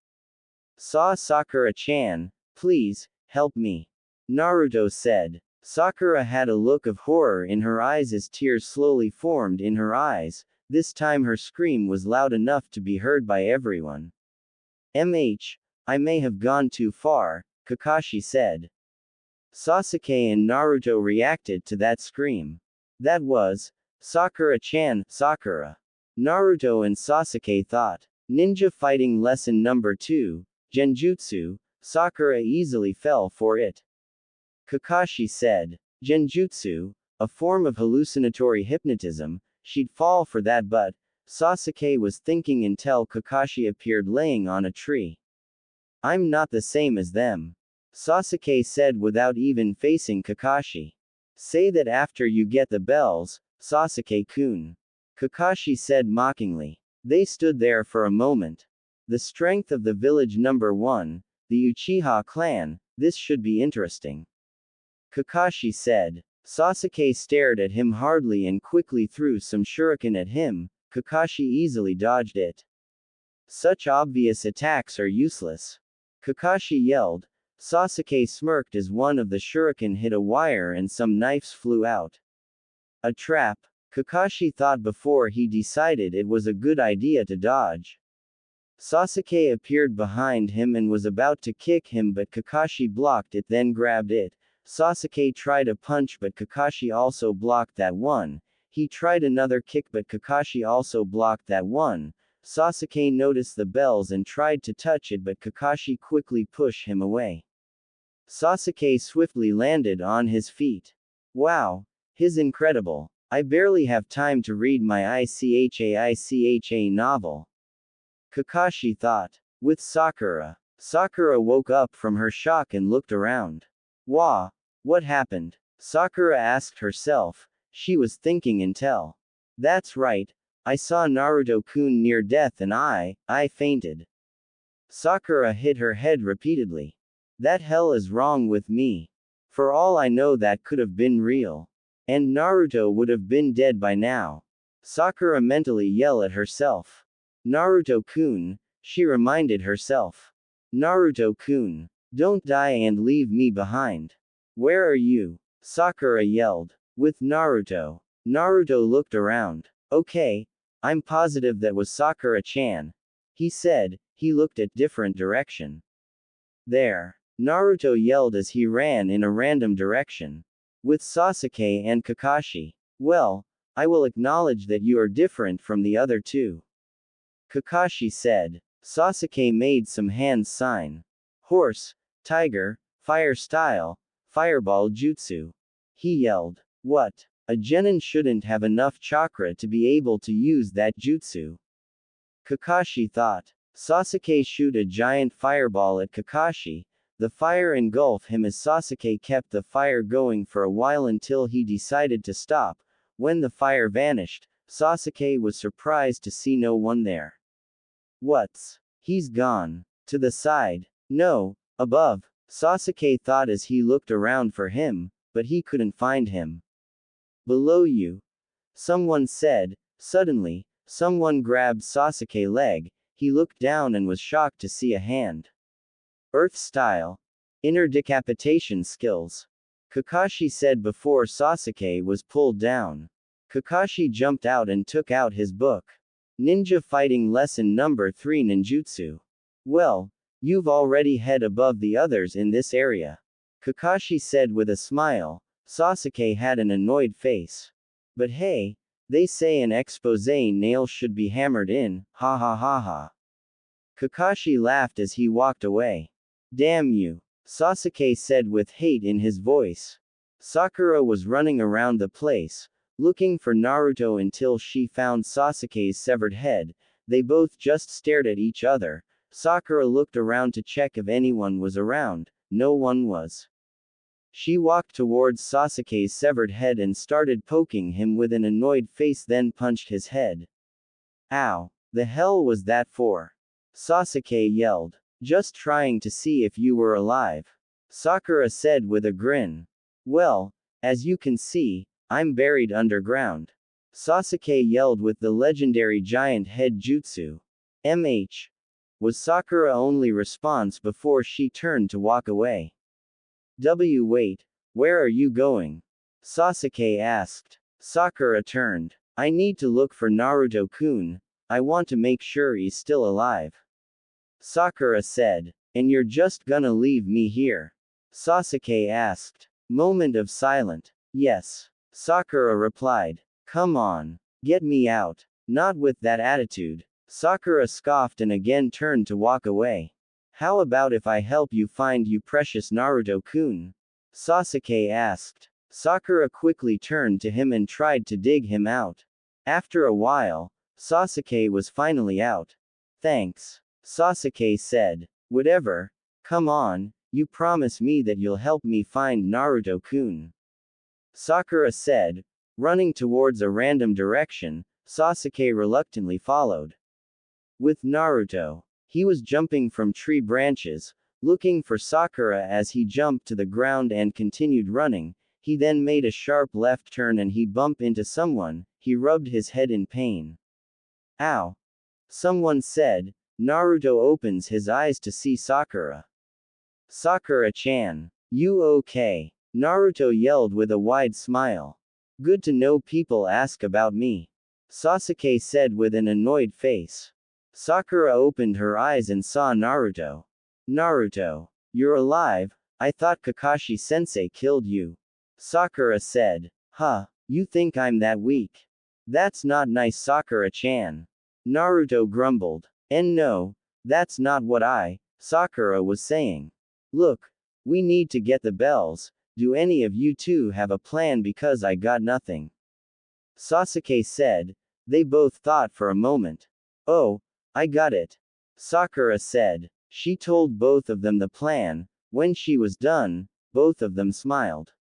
Saw Sakura-chan, please, help me. Naruto said. Sakura had a look of horror in her eyes as tears slowly formed in her eyes. This time her scream was loud enough to be heard by everyone. I may have gone too far, Kakashi said. Sasuke and Naruto reacted to that scream. That was Sakura-chan, Sakura. Naruto and Sasuke thought. Ninja fighting lesson number 2, Genjutsu. Sakura easily fell for it. Kakashi said. Genjutsu, a form of hallucinatory hypnotism, she'd fall for that, but Sasuke was thinking until Kakashi appeared laying on a tree. I'm not the same as them. Sasuke said without even facing Kakashi. Say that after you get the bells, Sasuke-kun. Kakashi said mockingly. They stood there for a moment. The strength of the village number 1, the Uchiha clan, this should be interesting. Kakashi said. Sasuke stared at him hardly and quickly threw some shuriken at him. Kakashi easily dodged it. Such obvious attacks are useless. Kakashi yelled. Sasuke smirked as one of the shuriken hit a wire and some knives flew out. A trap, Kakashi thought before he decided it was a good idea to dodge. Sasuke appeared behind him and was about to kick him, but Kakashi blocked it, then grabbed it. Sasuke tried a punch, but Kakashi also blocked that one. He tried another kick, but Kakashi also blocked that one. Sasuke noticed the bells and tried to touch it, but Kakashi quickly pushed him away. Sasuke swiftly landed on his feet. Wow! His incredible. I barely have time to read my ICHA novel. Kakashi thought. With Sakura. Sakura woke up from her shock and looked around. Wah! What happened? Sakura asked herself. She was thinking until. That's right. I saw Naruto-kun near death and I fainted. Sakura hit her head repeatedly. That hell is wrong with me. For all I know, that could have been real. And Naruto would have been dead by now. Sakura mentally yelled at herself. Naruto-kun, she reminded herself. Naruto-kun, don't die and leave me behind. Where are you? Sakura yelled. With Naruto. Naruto looked around. Okay, I'm positive that was Sakura-chan. He said. He looked at different direction. There. Naruto yelled as he ran in a random direction. With Sasuke and Kakashi. Well, I will acknowledge that you are different from the other two. Kakashi said. Sasuke made some hands sign. Horse, tiger, fire style, fireball jutsu. He yelled. What? A genin shouldn't have enough chakra to be able to use that jutsu. Kakashi thought. Sasuke shoot a giant fireball at Kakashi. The fire engulfed him as Sasuke kept the fire going for a while until he decided to stop. When the fire vanished, Sasuke was surprised to see no one there. What's? He's gone. To the side. No, above. Sasuke thought as he looked around for him, but he couldn't find him. Below you. Someone said. Suddenly, someone grabbed Sasuke's leg. He looked down and was shocked to see a hand. Earth style. Inner decapitation skills. Kakashi said before Sasuke was pulled down. Kakashi jumped out and took out his book. Ninja fighting lesson number 3, ninjutsu. Well, you've already head above the others in this area. Kakashi said with a smile. Sasuke had an annoyed face. But hey, they say an expose nail should be hammered in, ha ha ha ha. Kakashi laughed as he walked away. Damn you, Sasuke said with hate in his voice. Sakura was running around the place, looking for Naruto until she found Sasuke's severed head. They both just stared at each other. Sakura looked around to check if anyone was around. No one was. She walked towards Sasuke's severed head and started poking him with an annoyed face, then punched his head. Ow! The hell was that for? Sasuke yelled. Just trying to see if you were alive. Sakura said with a grin. Well, as you can see, I'm buried underground. Sasuke yelled with the legendary giant head jutsu. Was Sakura's only response before she turned to walk away. Wait, Where are you going? Sasuke asked. Sakura turned. I need to look for Naruto-kun. I want to make sure he's still alive. Sakura said. And you're just gonna leave me here? Sasuke asked. Moment of silence. Yes. Sakura replied. Come on. Get me out. Not with that attitude. Sakura scoffed and again turned to walk away. How about if I help you find you precious Naruto-kun? Sasuke asked. Sakura quickly turned to him and tried to dig him out. After a while, Sasuke was finally out. Thanks. Sasuke said. Whatever. Come on, you promise me that you'll help me find Naruto-kun. Sakura said. Running towards a random direction, Sasuke reluctantly followed. With Naruto, he was jumping from tree branches, looking for Sakura as he jumped to the ground and continued running. He then made a sharp left turn and he bumped into someone. He rubbed his head in pain. Ow! Someone said. Naruto opens his eyes to see Sakura. Sakura-chan. You okay? Naruto yelled with a wide smile. Good to know people ask about me. Sasuke said with an annoyed face. Sakura opened her eyes and saw Naruto. Naruto. You're alive? I thought Kakashi-sensei killed you. Sakura said. Huh, you think I'm that weak? That's not nice, Sakura-chan. Naruto grumbled. And no, that's not what Sakura was saying. Look, we need to get the bells. Do any of you two have a plan because I got nothing? Sasuke said. They both thought for a moment. Oh, I got it. Sakura said. She told both of them the plan. When she was done, both of them smiled.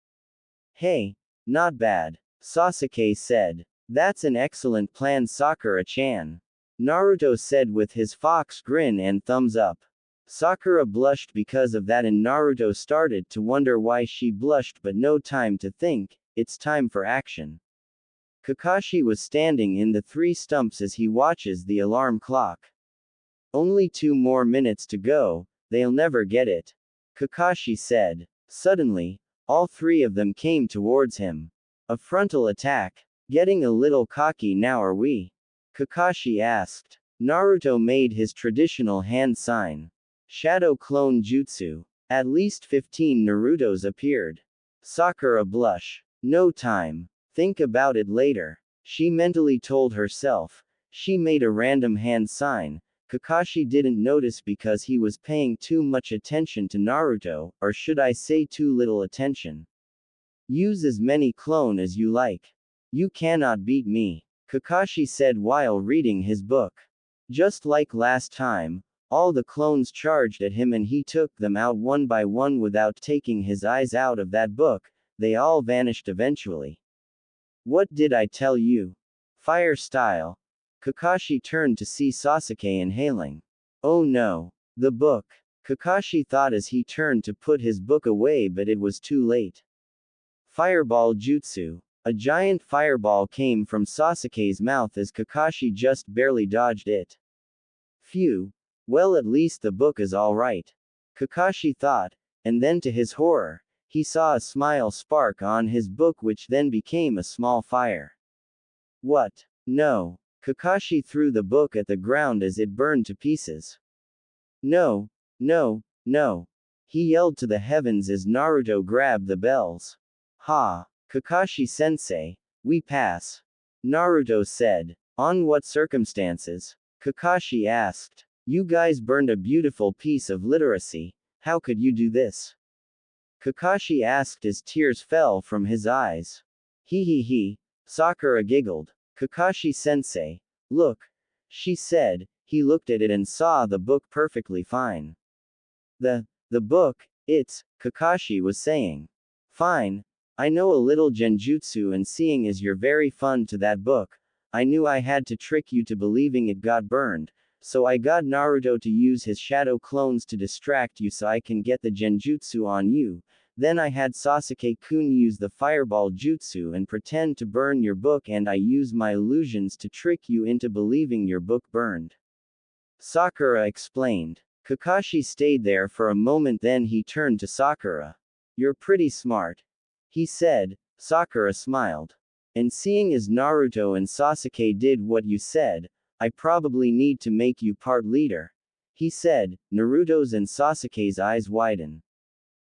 Hey, not bad. Sasuke said. That's an excellent plan, Sakura-chan. Naruto said with his fox grin and thumbs up. Sakura blushed because of that and Naruto started to wonder why she blushed, but no time to think, it's time for action. Kakashi was standing in the three stumps as he watches the alarm clock. Only 2 more minutes to go, they'll never get it. Kakashi said. Suddenly, all 3 of them came towards him. A frontal attack. Getting a little cocky now, are we? Kakashi asked. Naruto made his traditional hand sign. Shadow clone jutsu. At least 15 Narutos appeared. Sakura blush. No time. Think about it later. She mentally told herself. She made a random hand sign. Kakashi didn't notice because he was paying too much attention to Naruto, or should I say too little attention. Use as many clone as you like. You cannot beat me, Kakashi said while reading his book. Just like last time, all the clones charged at him and he took them out one by one without taking his eyes out of that book. They all vanished eventually. What did I tell you? Fire style. Kakashi turned to see Sasuke inhaling. Oh no. The book. Kakashi thought as he turned to put his book away, but it was too late. Fireball jutsu. A giant fireball came from Sasuke's mouth as Kakashi just barely dodged it. Phew. Well, at least the book is alright. Kakashi thought, and then to his horror, he saw a smile spark on his book which then became a small fire. What? No. Kakashi threw the book at the ground as it burned to pieces. No, no, no. He yelled to the heavens as Naruto grabbed the bells. Ha! Kakashi-sensei, we pass. Naruto said. On what circumstances? Kakashi asked. You guys burned a beautiful piece of literacy. How could you do this? Kakashi asked as tears fell from his eyes. He. Sakura giggled. Kakashi-sensei. Look. She said. He looked at it and saw the book perfectly fine. The book, it's, Kakashi was saying. Fine. I know a little genjutsu and seeing as you're very fond to that book, I knew I had to trick you to believing it got burned. So I got Naruto to use his shadow clones to distract you so I can get the genjutsu on you. Then I had Sasuke-kun use the fireball jutsu and pretend to burn your book, and I used my illusions to trick you into believing your book burned. Sakura explained. Kakashi stayed there for a moment, then he turned to Sakura. You're pretty smart. he said. Sakura smiled. And seeing as Naruto and Sasuke did what you said, I probably need to make you part leader, he said. Naruto's and Sasuke's eyes widen.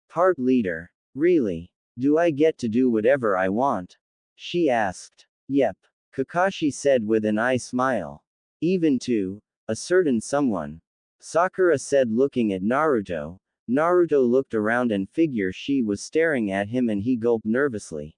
Part leader? Really? Do I get to do whatever I want? She asked. Yep. Kakashi said with an eye smile. Even to a certain someone. Sakura said looking at Naruto. Naruto looked around and figured she was staring at him and he gulped nervously.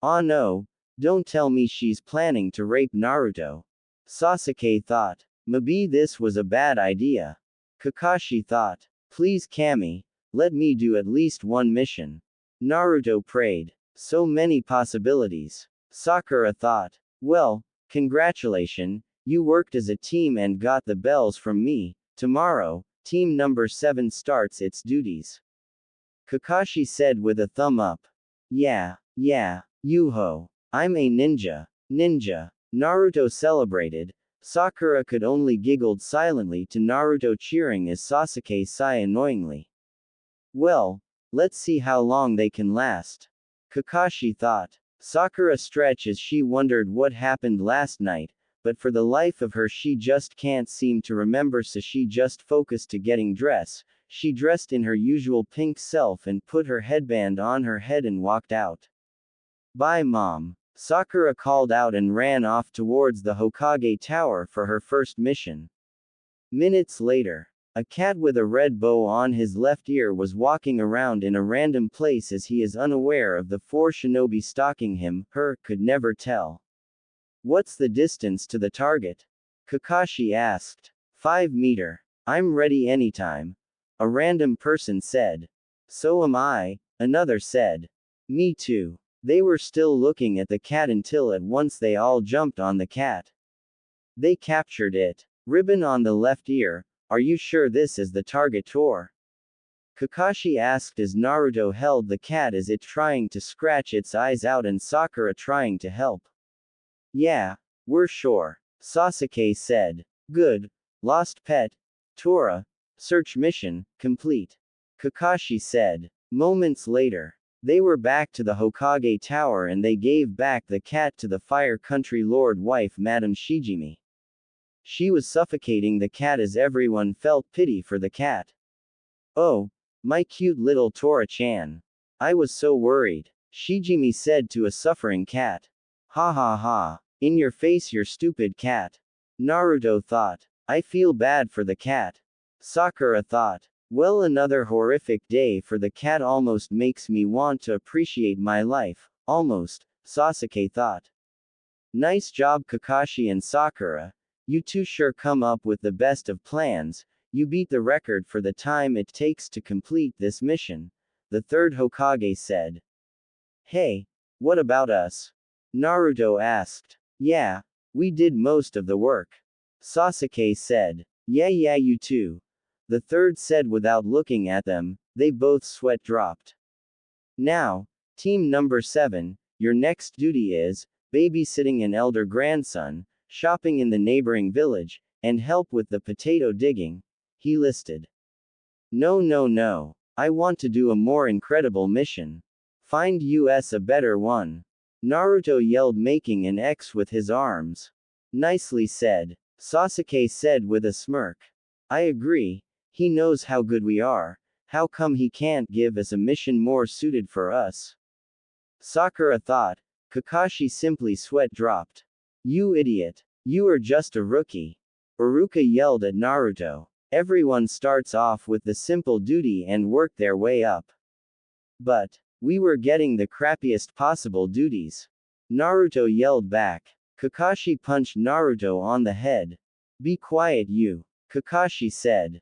Ah no, don't tell me she's planning to rape Naruto. Sasuke thought. Maybe this was a bad idea. Kakashi thought. Please Kami, let me do at least one mission. Naruto prayed. So many possibilities. Sakura thought. Well, congratulations, you worked as a team and got the bells from me. Tomorrow, team number 7 starts its duties. Kakashi said with a thumb up. Yeah, Yuho. I'm a ninja. Ninja. Naruto celebrated. Sakura could only giggled silently to Naruto cheering as Sasuke sighed annoyingly. Well, let's see how long they can last. Kakashi thought. Sakura stretched as she wondered what happened last night, but for the life of her she just can't seem to remember, so she just focused to getting dressed. She dressed in her usual pink self and put her headband on her head and walked out. Bye mom. Sakura called out and ran off towards the Hokage Tower for her first mission. Minutes later, a cat with a red bow on his left ear was walking around in a random place as he is unaware of the 4 shinobi stalking him, could never tell. What's the distance to the target? Kakashi asked. 5 meter. I'm ready anytime. A random person said. So am I, another said. Me too. They were still looking at the cat until at once they all jumped on the cat. They captured it. Ribbon on the left ear. Are you sure this is the target, Tor? Kakashi asked as Naruto held the cat as it trying to scratch its eyes out and Sakura trying to help. Yeah, we're sure. Sasuke said. Good. Lost pet. Tora. Search mission, complete. Kakashi said. Moments later. They were back to the Hokage Tower and they gave back the cat to the Fire Country Lord wife Madame Shijimi. She was suffocating the cat as everyone felt pity for the cat. Oh, my cute little Tora-chan. I was so worried, Shijimi said to a suffering cat. Ha ha ha. In your face, your stupid cat. Naruto thought. I feel bad for the cat. Sakura thought. Well, another horrific day for the cat almost makes me want to appreciate my life. Almost, Sasuke thought. Nice job Kakashi and Sakura. You two sure come up with the best of plans. You beat the record for the time it takes to complete this mission. The third Hokage said. Hey, what about us? Naruto asked. Yeah, we did most of the work. Sasuke said. Yeah, you too. The third said without looking at them. They both sweat dropped. Now, team number 7, your next duty is babysitting an elder grandson, shopping in the neighboring village, and help with the potato digging, he listed. No. I want to do a more incredible mission. Find us a better one. Naruto yelled, making an X with his arms. Nicely said. Sasuke said with a smirk. I agree. He knows how good we are. How come he can't give us a mission more suited for us? Sakura thought. Kakashi simply sweat dropped. You idiot. You are just a rookie. Iruka yelled at Naruto. Everyone starts off with the simple duty and work their way up. But we were getting the crappiest possible duties. Naruto yelled back. Kakashi punched Naruto on the head. Be quiet you. Kakashi said.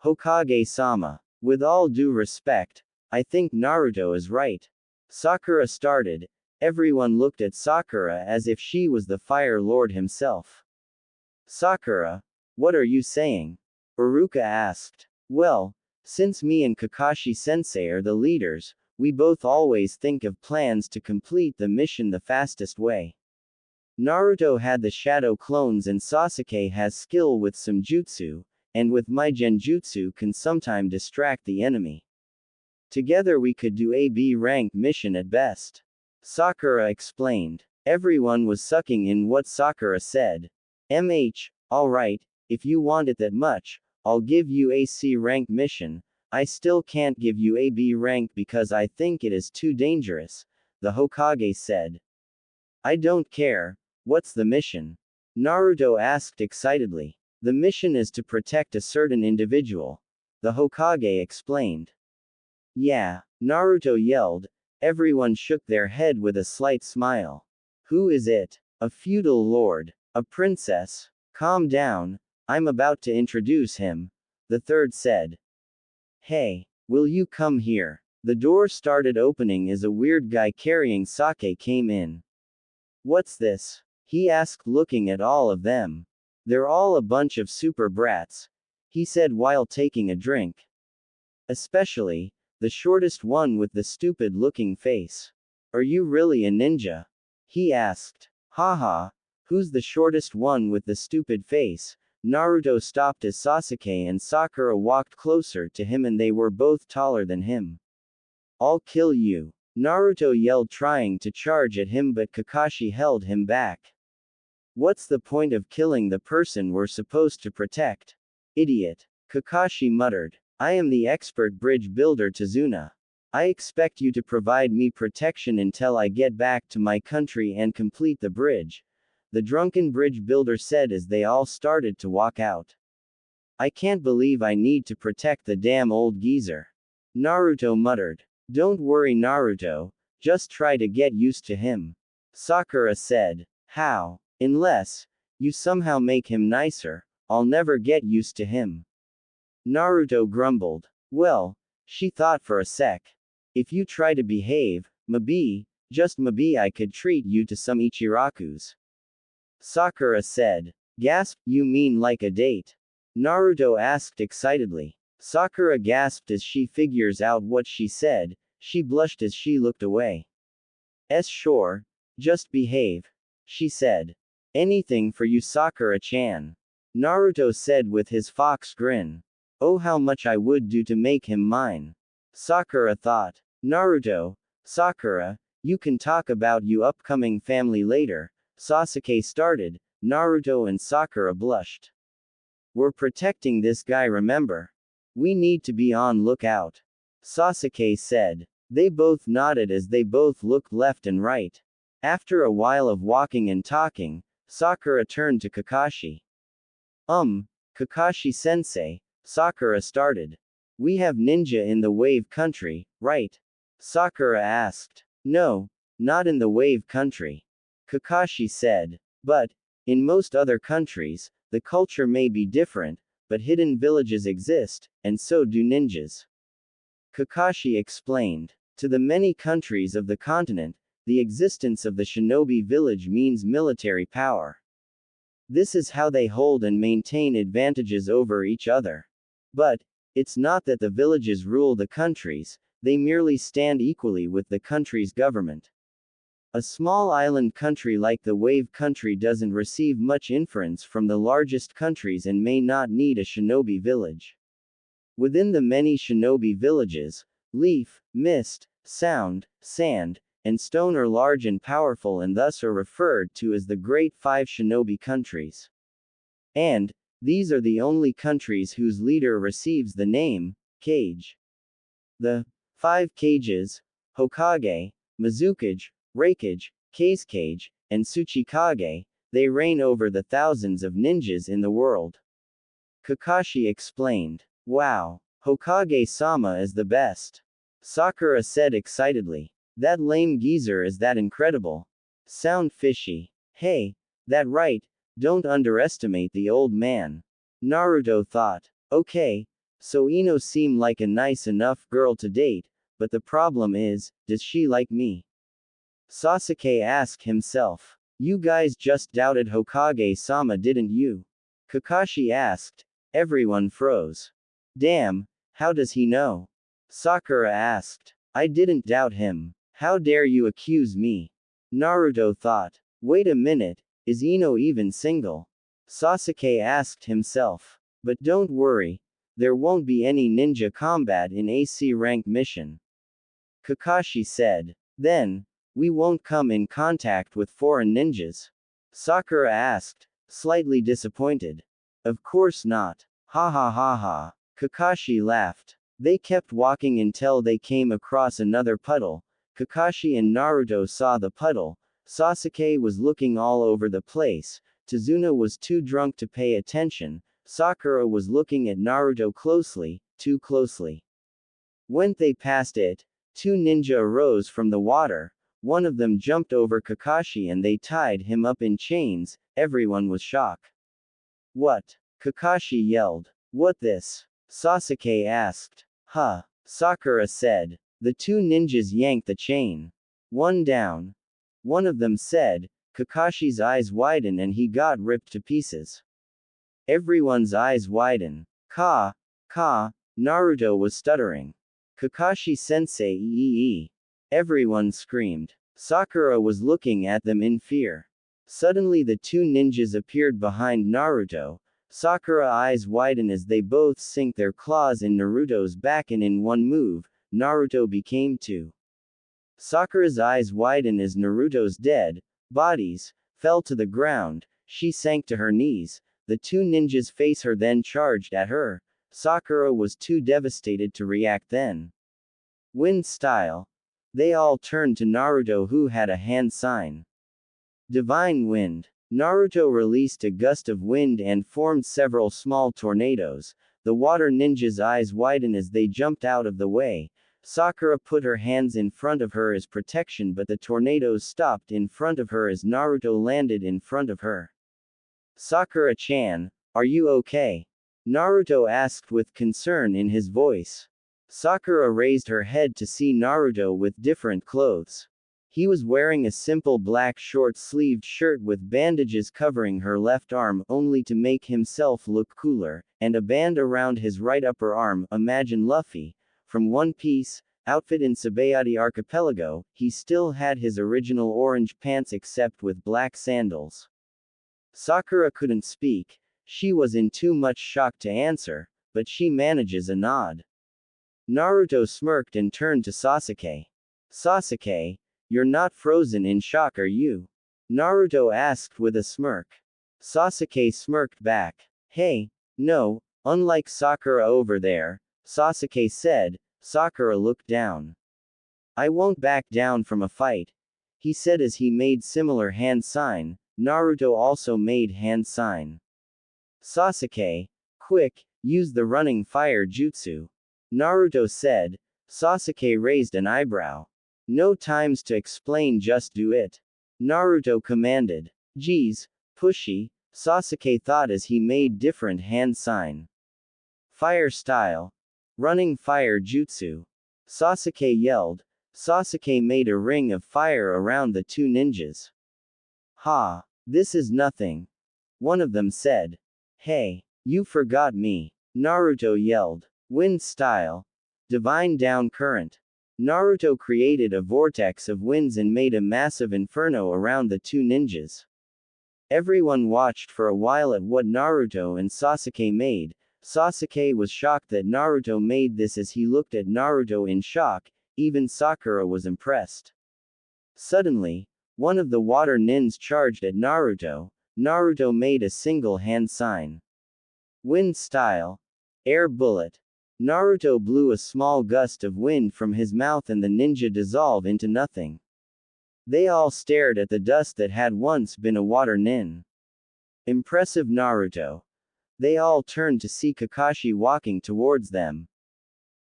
Hokage-sama. With all due respect, I think Naruto is right. Sakura started. Everyone looked at Sakura as if she was the Fire Lord himself. Sakura, what are you saying? Iruka asked. Well, since me and Kakashi-sensei are the leaders, we both always think of plans to complete the mission the fastest way. Naruto had the shadow clones and Sasuke has skill with some jutsu, and with my genjutsu can sometime distract the enemy. Together we could do a B-rank mission at best. Sakura explained. Everyone was sucking in what Sakura said. Alright, if you want it that much, I'll give you a C-rank mission. I still can't give you a B rank because I think it is too dangerous, the Hokage said. I don't care. What's the mission? Naruto asked excitedly. The mission is to protect a certain individual. The Hokage explained. Yeah, Naruto yelled. Everyone shook their head with a slight smile. Who is it? A feudal lord? A princess? Calm down, I'm about to introduce him, the third said. Hey, will you come here? The door started opening as a weird guy carrying sake came in. What's this? He asked, looking at all of them. They're all a bunch of super brats, he said while taking a drink. Especially the shortest one with the stupid looking face. Are you really a ninja? He asked. Haha, who's the shortest one with the stupid face? Naruto stopped as Sasuke and Sakura walked closer to him and they were both taller than him. I'll kill you. Naruto yelled, trying to charge at him, but Kakashi held him back. What's the point of killing the person we're supposed to protect? Idiot. Kakashi muttered. I am the expert bridge builder Tazuna. I expect you to provide me protection until I get back to my country and complete the bridge, the drunken bridge builder said as they all started to walk out. I can't believe I need to protect the damn old geezer. Naruto muttered. Don't worry, Naruto, just try to get used to him. Sakura said. How? Unless you somehow make him nicer, I'll never get used to him. Naruto grumbled. Well, she thought for a sec. If you try to behave, maybe, just maybe I could treat you to some Ichirakus. Sakura said. Gasp, you mean like a date? Naruto asked excitedly. Sakura gasped as she figures out what she said, she blushed as she looked away. Sure, just behave, she said. Anything for you, Sakura-chan. Naruto said with his fox grin. Oh, how much I would do to make him mine. Sakura thought. Naruto, Sakura, you can talk about your upcoming family later. Sasuke started. Naruto and Sakura blushed. We're protecting this guy, remember? We need to be on lookout. Sasuke said. They both nodded as they both looked left and right. After a while of walking and talking, Sakura turned to Kakashi. Kakashi-sensei, Sakura started. We have ninja in the wave country, right? Sakura asked. No, not in the wave country. Kakashi said. But, in most other countries, the culture may be different, but hidden villages exist, and so do ninjas. Kakashi explained. To the many countries of the continent, the existence of the shinobi village means military power. This is how they hold and maintain advantages over each other. But, it's not that the villages rule the countries, they merely stand equally with the country's government. A small island country like the wave country doesn't receive much inference from the largest countries and may not need a shinobi village. Within the many shinobi villages, leaf, mist, sound, sand, and stone are large and powerful and thus are referred to as the Great Five Shinobi Countries. And, these are the only countries whose leader receives the name, Kage. The five Kages, Hokage, Mizukage, Raikage, Kazekage, and Tsuchikage, they reign over the thousands of ninjas in the world. Kakashi explained. Wow, Hokage-sama is the best. Sakura said excitedly. That lame geezer is that incredible. Sound fishy. Hey, that right, don't underestimate the old man. Naruto thought. Okay, so Ino seemed like a nice enough girl to date, but the problem is, does she like me? Sasuke asked himself. You guys just doubted Hokage-sama, didn't you? Kakashi asked. Everyone froze. Damn, how does he know? Sakura asked. I didn't doubt him. How dare you accuse me? Naruto thought. Wait a minute, is Ino even single? Sasuke asked himself. But don't worry, There won't be any ninja combat in AC rank mission. Kakashi said. Then, we won't come in contact with foreign ninjas? Sakura asked, slightly disappointed. Of course not. Ha ha ha ha. Kakashi laughed. They kept walking until they came across another puddle. Kakashi and Naruto saw the puddle. Sasuke was looking all over the place. Tazuna was too drunk to pay attention. Sakura was looking at Naruto closely, too closely. When they passed it, two ninja arose from the water. One of them jumped over Kakashi and they tied him up in chains. Everyone was shocked. What? Kakashi yelled. What this? Sasuke asked. Huh. Sakura said. The two ninjas yanked the chain. One down. One of them said. Kakashi's eyes widened and he got ripped to pieces. Everyone's eyes widened. Naruto was stuttering. Kakashi sensei ee. Everyone screamed. Sakura was looking at them in fear. Suddenly the two ninjas appeared behind Naruto. Sakura's eyes widened as they both sink their claws in Naruto's back and in one move, Naruto became two. Sakura's eyes widened as Naruto's dead bodies fell to the ground. She sank to her knees. The two ninjas faced her then charged at her. Sakura was too devastated to react then. Wind style. They all turned to Naruto who had a hand sign. Divine wind. Naruto released a gust of wind and formed several small tornadoes. The water ninja's eyes widened as they jumped out of the way. Sakura put her hands in front of her as protection but the tornadoes stopped in front of her as Naruto landed in front of her. Sakura-chan, are you okay? Naruto asked with concern in his voice. Sakura raised her head to see Naruto with different clothes. He was wearing a simple black short-sleeved shirt with bandages covering her left arm only to make himself look cooler, and a band around his right upper arm. Imagine Luffy. From One Piece, outfit in Sabayati Archipelago, he still had his original orange pants except with black sandals. Sakura couldn't speak. She was in too much shock to answer, but she manages a nod. Naruto smirked and turned to Sasuke. Sasuke, you're not frozen in shock, are you? Naruto asked with a smirk. Sasuke smirked back. Hey, no, unlike Sakura over there, Sasuke said. Sakura looked down. I won't back down from a fight, he said as he made similar hand sign. Naruto also made hand sign. Sasuke, quick, use the running fire jutsu. Naruto said. Sasuke raised an eyebrow. No times to explain, just do it. Naruto commanded. Geez, pushy, Sasuke thought as he made different hand sign. Fire style. Running fire jutsu. Sasuke yelled. Sasuke made a ring of fire around the two ninjas. Ha, this is nothing. One of them said. Hey, you forgot me. Naruto yelled. Wind style. Divine down current. Naruto created a vortex of winds and made a massive inferno around the two ninjas. Everyone watched for a while at what Naruto and Sasuke made. Sasuke was shocked that Naruto made this as he looked at Naruto in shock. Even Sakura was impressed. Suddenly, one of the water nins charged at Naruto. Naruto made a single hand sign. Wind style. Air bullet. Naruto blew a small gust of wind from his mouth and the ninja dissolved into nothing. They all stared at the dust that had once been a water nin. Impressive Naruto. They all turned to see Kakashi walking towards them.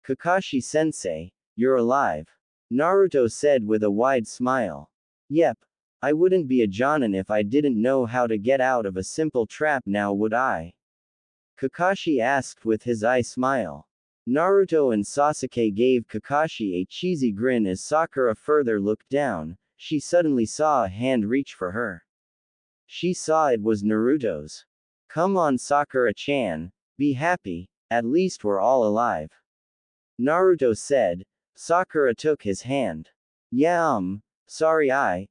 Kakashi-sensei, you're alive. Naruto said with a wide smile. Yep. I wouldn't be a Jonin if I didn't know how to get out of a simple trap, now would I? Kakashi asked with his eye smile. Naruto and Sasuke gave Kakashi a cheesy grin as Sakura further looked down. She suddenly saw a hand reach for her. She saw it was Naruto's. Come on, Sakura-chan, be happy, at least we're all alive. Naruto said. Sakura took his hand. Yeah, sorry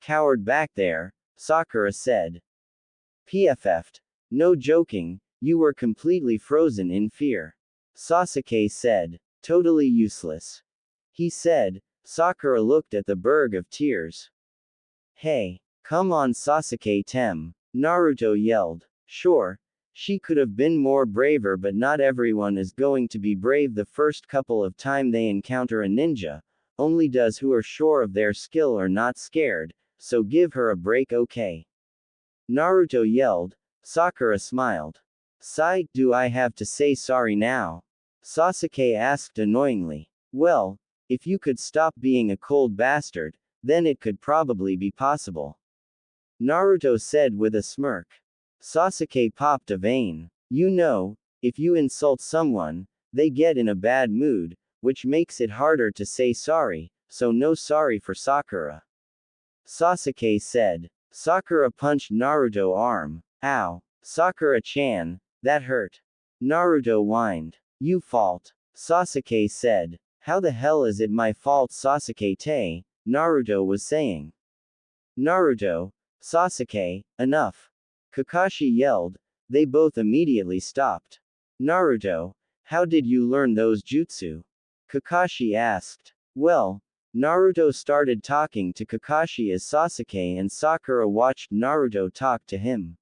cowered back there, Sakura said. PFF'd. No joking, You were completely frozen in fear. Sasuke said. Totally useless. He said. Sakura looked at the berg of tears. Hey, come on Sasuke Tem, Naruto yelled. Sure, she could have been more braver, but not everyone is going to be brave the first couple of time they encounter a ninja, only does who are sure of their skill or not scared, so give her a break, okay? Naruto yelled. Sakura smiled. Sigh, do I have to say sorry now? Sasuke asked annoyingly. Well, if you could stop being a cold bastard, then it could probably be possible. Naruto said with a smirk. Sasuke popped a vein. You know, if you insult someone, they get in a bad mood, which makes it harder to say sorry, so no sorry for Sakura. Sasuke said. Sakura punched Naruto's arm. Ow. Sakura-chan, that hurt. Naruto whined. You fault. Sasuke said. How the hell is it my fault, Sasuke-te? Naruto was saying. Naruto, Sasuke, enough. Kakashi yelled. They both immediately stopped. Naruto, how did you learn those jutsu? Kakashi asked. Well, Naruto started talking to Kakashi as Sasuke and Sakura watched Naruto talk to him.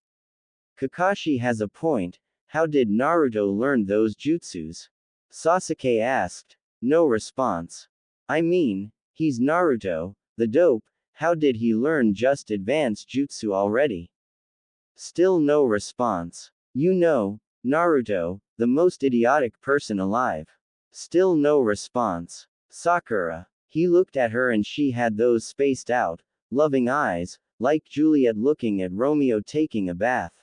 Kakashi has a point, how did Naruto learn those jutsus? Sasuke asked. No response. I mean, he's Naruto, the dope, how did he learn just advanced jutsu already? Still no response. You know, Naruto, the most idiotic person alive. Still no response. Sakura. He looked at her and she had those spaced out, loving eyes, like Juliet looking at Romeo taking a bath.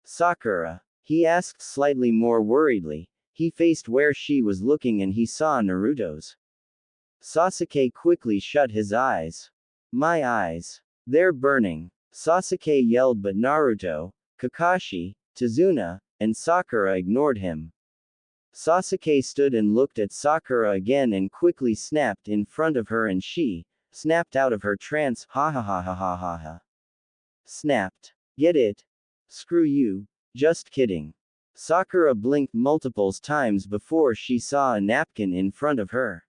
Sakura. He asked slightly more worriedly. He faced where she was looking and he saw Naruto's. Sasuke quickly shut his eyes. My eyes. They're burning. Sasuke yelled, but Naruto, Kakashi, Tazuna, and Sakura ignored him. Sasuke stood and looked at Sakura again and quickly snapped in front of her and she snapped out of her trance. Ha ha ha ha ha ha ha. Snapped. Get it? Screw you. Just kidding. Sakura blinked multiple times before she saw a napkin in front of her.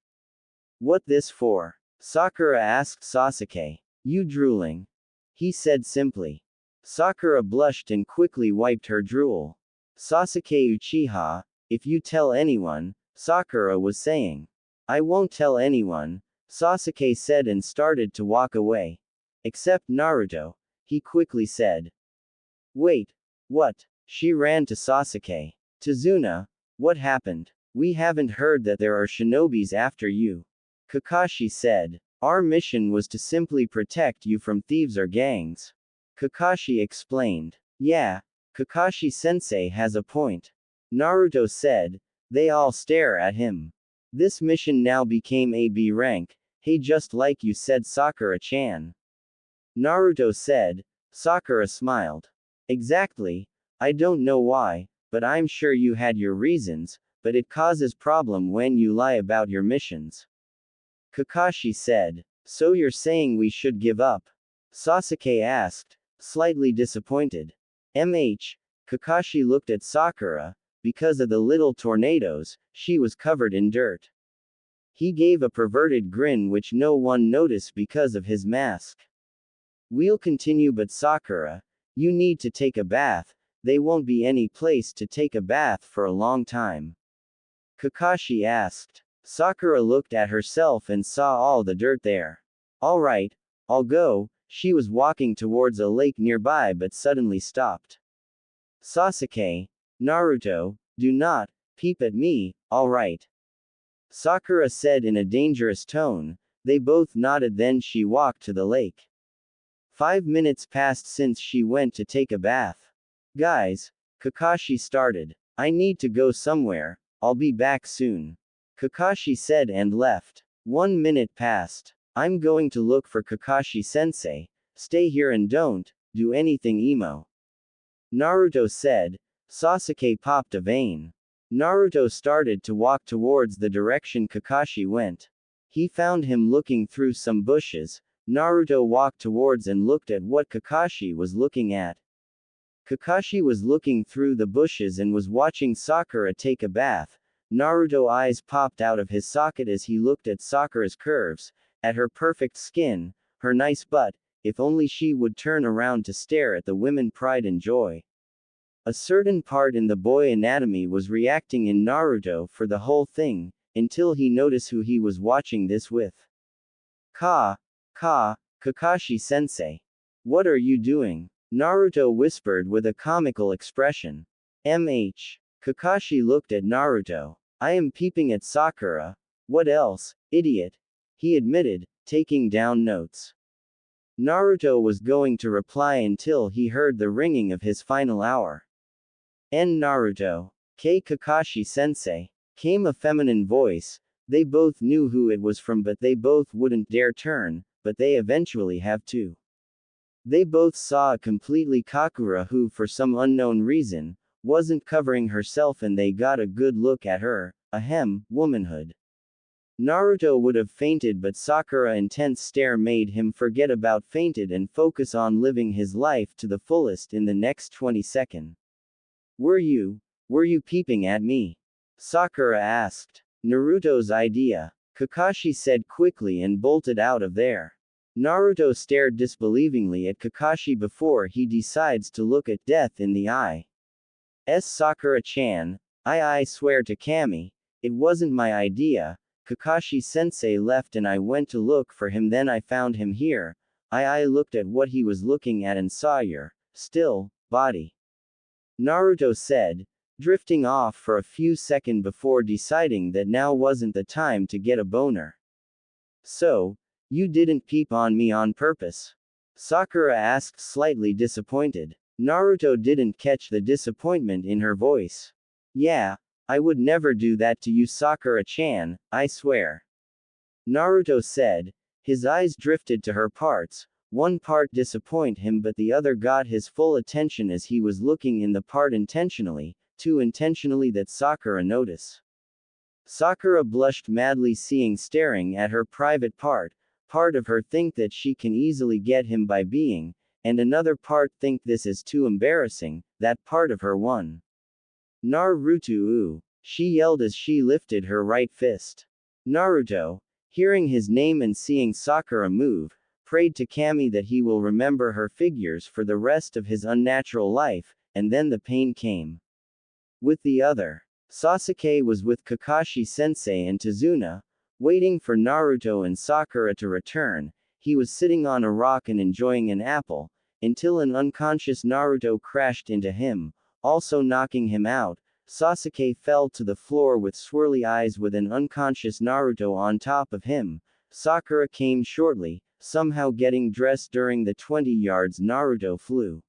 What this for? Sakura asked Sasuke. You drooling? He said simply. Sakura blushed and quickly wiped her drool. Sasuke Uchiha, if you tell anyone, Sakura was saying. I won't tell anyone, Sasuke said and started to walk away. Except Naruto, he quickly said. Wait. What? She ran to Sasuke. Tazuna, what happened? We haven't heard that there are shinobis after you. Kakashi said. Our mission was to simply protect you from thieves or gangs. Kakashi explained. Yeah, Kakashi-sensei has a point. Naruto said. They all stare at him. This mission now became a B rank, hey, just like you said, Sakura-chan. Naruto said. Sakura smiled. Exactly. I don't know why, but I'm sure you had your reasons, but it causes problem when you lie about your missions. Kakashi said. So you're saying we should give up? Sasuke asked, slightly disappointed. Kakashi looked at Sakura. Because of the little tornadoes, she was covered in dirt. He gave a perverted grin which no one noticed because of his mask. We'll continue, but Sakura, you need to take a bath. They won't be any place to take a bath for a long time. Kakashi asked. Sakura looked at herself and saw all the dirt there. Alright, I'll go. She was walking towards a lake nearby but suddenly stopped. Sasuke, Naruto, do not peep at me, alright? Sakura said in a dangerous tone. They both nodded, then she walked to the lake. 5 minutes passed since she went to take a bath. Guys, Kakashi started. I need to go somewhere, I'll be back soon. Kakashi said and left. 1 minute passed. I'm going to look for Kakashi-sensei. Stay here and don't do anything emo. Naruto said. Sasuke popped a vein. Naruto started to walk towards the direction Kakashi went. He found him looking through some bushes. Naruto walked towards and looked at what Kakashi was looking at. Kakashi was looking through the bushes and was watching Sakura take a bath. Naruto's eyes popped out of his socket as he looked at Sakura's curves, at her perfect skin, her nice butt. If only she would turn around to stare at the women pride and joy. A certain part in the boy anatomy was reacting in Naruto for the whole thing, until he noticed who he was watching this with. Kakashi-sensei. What are you doing? Naruto whispered with a comical expression. Kakashi looked at Naruto. I am peeping at Sakura. What else, idiot? He admitted, taking down notes. Naruto was going to reply until he heard the ringing of his final hour. Naruto. Kakashi-sensei. Came a feminine voice. They both knew who it was from, but they both wouldn't dare turn, but they eventually have to. They both saw a completely Sakura who, for some unknown reason, wasn't covering herself, and they got a good look at her. Womanhood. Naruto would have fainted, but Sakura's intense stare made him forget about fainted and focus on living his life to the fullest in the next 20 seconds. Were you peeping at me? Sakura asked. Naruto's idea. Kakashi said quickly and bolted out of there. Naruto stared disbelievingly at Kakashi before he decides to look at death in the eye. Sakura-chan, I swear to Kami, it wasn't my idea. Kakashi-sensei left and I went to look for him, then I found him here. I looked at what he was looking at and saw your still body. Naruto said, drifting off for a few seconds before deciding that now wasn't the time to get a boner. So, you didn't peep on me on purpose? Sakura asked, slightly disappointed. Naruto didn't catch the disappointment in her voice. Yeah, I would never do that to you, Sakura-chan, I swear. Naruto said. His eyes drifted to her parts. One part disappointed him, but the other got his full attention as he was looking in the part intentionally, too intentionally that Sakura noticed. Sakura blushed madly, seeing staring at her private part of her think that she can easily get him by being, and another part think this is too embarrassing, that part of her won. Naruto, she yelled as she lifted her right fist. Naruto, hearing his name and seeing Sakura move, prayed to Kami that he will remember her figures for the rest of his unnatural life, and then the pain came. With the other, Sasuke was with Kakashi-sensei and Tazuna, waiting for Naruto and Sakura to return. He was sitting on a rock and enjoying an apple, until an unconscious Naruto crashed into him, also knocking him out. Sasuke fell to the floor with swirly eyes with an unconscious Naruto on top of him. Sakura came shortly, somehow getting dressed. During the 20 yards Naruto flew.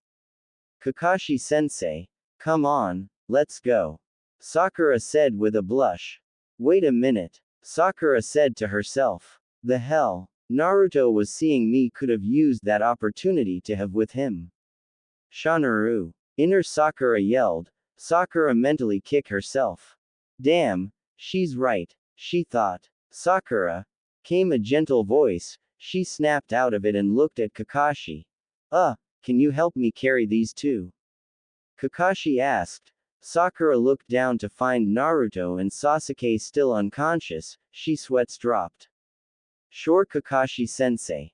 Kakashi-sensei, come on, let's go. Sakura said with a blush. Wait a minute, Sakura said to herself. The hell? Naruto was seeing me, could have used that opportunity to have with him. Shanaru. Inner Sakura yelled. Sakura mentally kicked herself. Damn, she's right, she thought. Sakura. Came a gentle voice. She snapped out of it and looked at Kakashi. Can you help me carry these two? Kakashi asked. Sakura looked down to find Naruto and Sasuke still unconscious. She sweats dropped. Sure, Kakashi-sensei,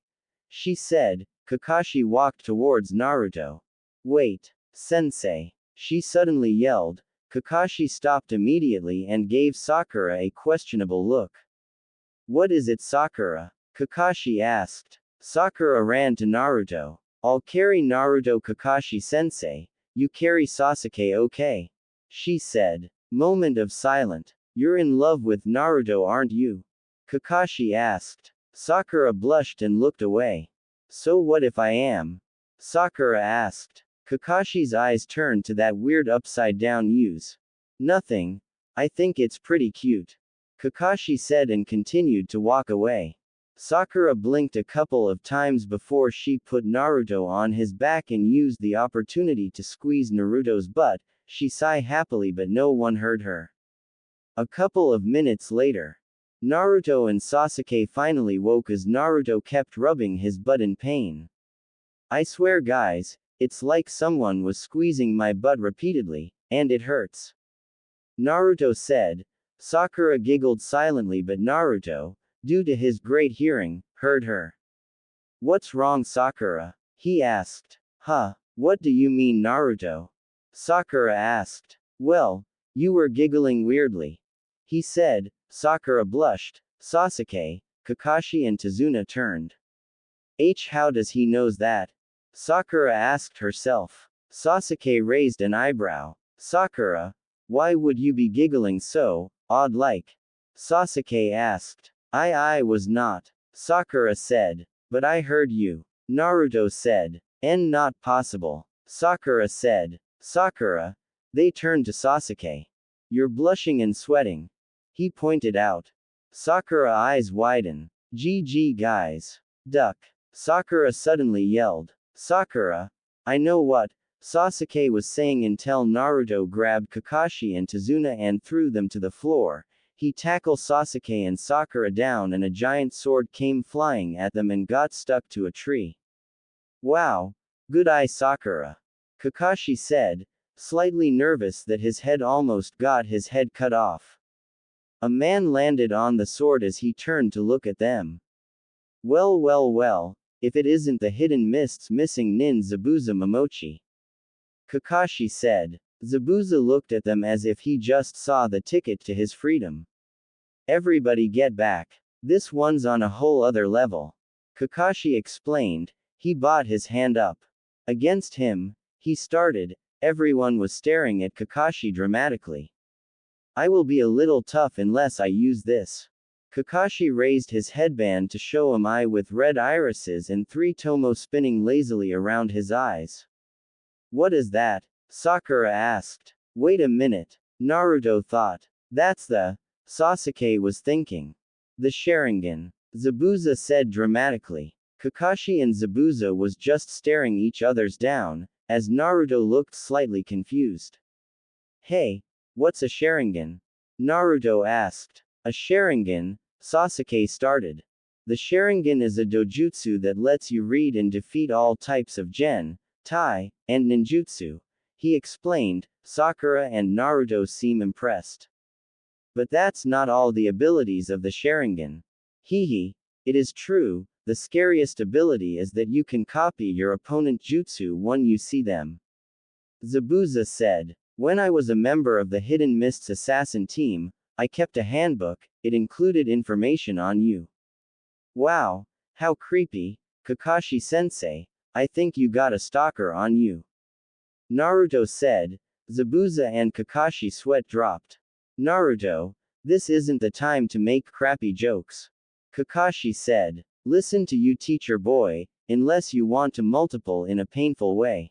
she said. Kakashi walked towards Naruto. Wait, sensei, she suddenly yelled. Kakashi stopped immediately and gave Sakura a questionable look. What is it, Sakura? Kakashi asked. Sakura ran to Naruto. I'll carry Naruto, Kakashi-sensei. You carry Sasuke, okay? She said. Moment of silence. You're in love with Naruto, aren't you? Kakashi asked. Sakura blushed and looked away. So what if I am? Sakura asked. Kakashi's eyes turned to that weird upside down use. Nothing. I think it's pretty cute. Kakashi said and continued to walk away. Sakura blinked a couple of times before she put Naruto on his back and used the opportunity to squeeze Naruto's butt. She sighed happily, but no one heard her. A couple of minutes later, Naruto and Sasuke finally woke as Naruto kept rubbing his butt in pain. I swear guys, It's like someone was squeezing my butt repeatedly, and it hurts. Naruto said. Sakura giggled silently, but Naruto, due to his great hearing, heard her. What's wrong, Sakura? He asked. Huh, what do you mean, Naruto? Sakura asked. Well, you were giggling weirdly. He said. Sakura blushed. Sasuke, Kakashi and Tazuna turned. How does he knows that? Sakura asked herself. Sasuke raised an eyebrow. Sakura, why would you be giggling so, odd-like? Sasuke asked. I was not. Sakura said. But I heard you. Naruto said. And not possible. Sakura said. Sakura. They turned to Sasuke. You're blushing and sweating. He pointed out. Sakura eyes widen. GG guys. Duck. Sakura suddenly yelled. Sakura. I know what Sasuke was saying until Naruto grabbed Kakashi and Tazuna and threw them to the floor. He tackled Sasuke and Sakura down and a giant sword came flying at them and got stuck to a tree. Wow. Good eye, Sakura. Kakashi said, slightly nervous that his head almost got his head cut off. A man landed on the sword as he turned to look at them. Well, if it isn't the hidden mist's missing nin Zabuza Momochi. Kakashi said. Zabuza looked at them as if he just saw the ticket to his freedom. Everybody get back. This one's on a whole other level. Kakashi explained. He brought his hand up. Against him, he started. Everyone was staring at Kakashi dramatically. I will be a little tough unless I use this. Kakashi raised his headband to show an eye with red irises and 3 tomo spinning lazily around his eyes. What is that? Sakura asked. Wait a minute. Naruto thought. That's the. Sasuke was thinking. The Sharingan. Zabuza said dramatically. Kakashi and Zabuza was just staring each other's down, as Naruto looked slightly confused. Hey, what's a Sharingan? Naruto asked. A Sharingan, Sasuke started. The Sharingan is a dojutsu that lets you read and defeat all types of gen, tai, and ninjutsu. He explained. Sakura and Naruto seem impressed. But that's not all the abilities of the Sharingan. Hehe. It is true, the scariest ability is that you can copy your opponent jutsu when you see them. Zabuza said. When I was a member of the Hidden Mists assassin team, I kept a handbook, it included information on you. Wow. How creepy, Kakashi-sensei, I think you got a stalker on you. Naruto said. Zabuza and Kakashi sweat dropped. Naruto, this isn't the time to make crappy jokes. Kakashi said. Listen to you teacher boy, unless you want to multiple in a painful way.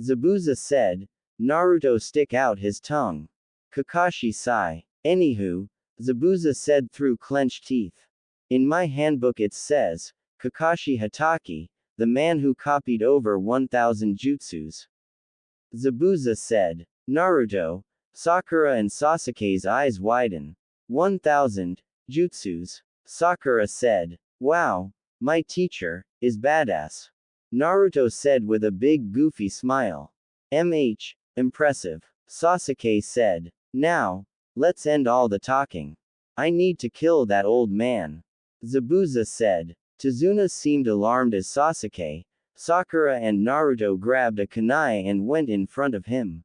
Zabuza said. Naruto stick out his tongue. Kakashi sigh. Anywho, Zabuza said through clenched teeth. In my handbook it says, Kakashi Hatake, the man who copied over 1,000 jutsus. Zabuza said. Naruto, Sakura and Sasuke's eyes widen. 1,000 jutsus. Sakura said. Wow, my teacher is badass. Naruto said with a big goofy smile. Impressive. Sasuke said. Now, let's end all the talking. I need to kill that old man. Zabuza said. Tazuna seemed alarmed as Sasuke, Sakura and Naruto grabbed a kunai and went in front of him.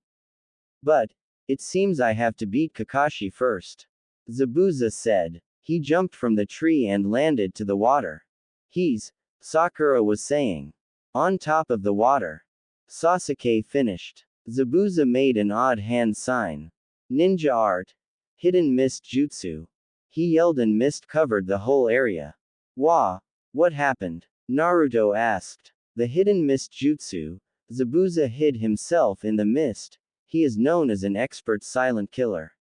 But, it seems I have to beat Kakashi first. Zabuza said. He jumped from the tree and landed to the water. He's, Sakura was saying. On top of the water. Sasuke finished. Zabuza made an odd hand sign. Ninja art. Hidden mist jutsu. He yelled and mist covered the whole area. Wah! What happened? Naruto asked. The hidden mist jutsu. Zabuza hid himself in the mist. He is known as an expert silent killer.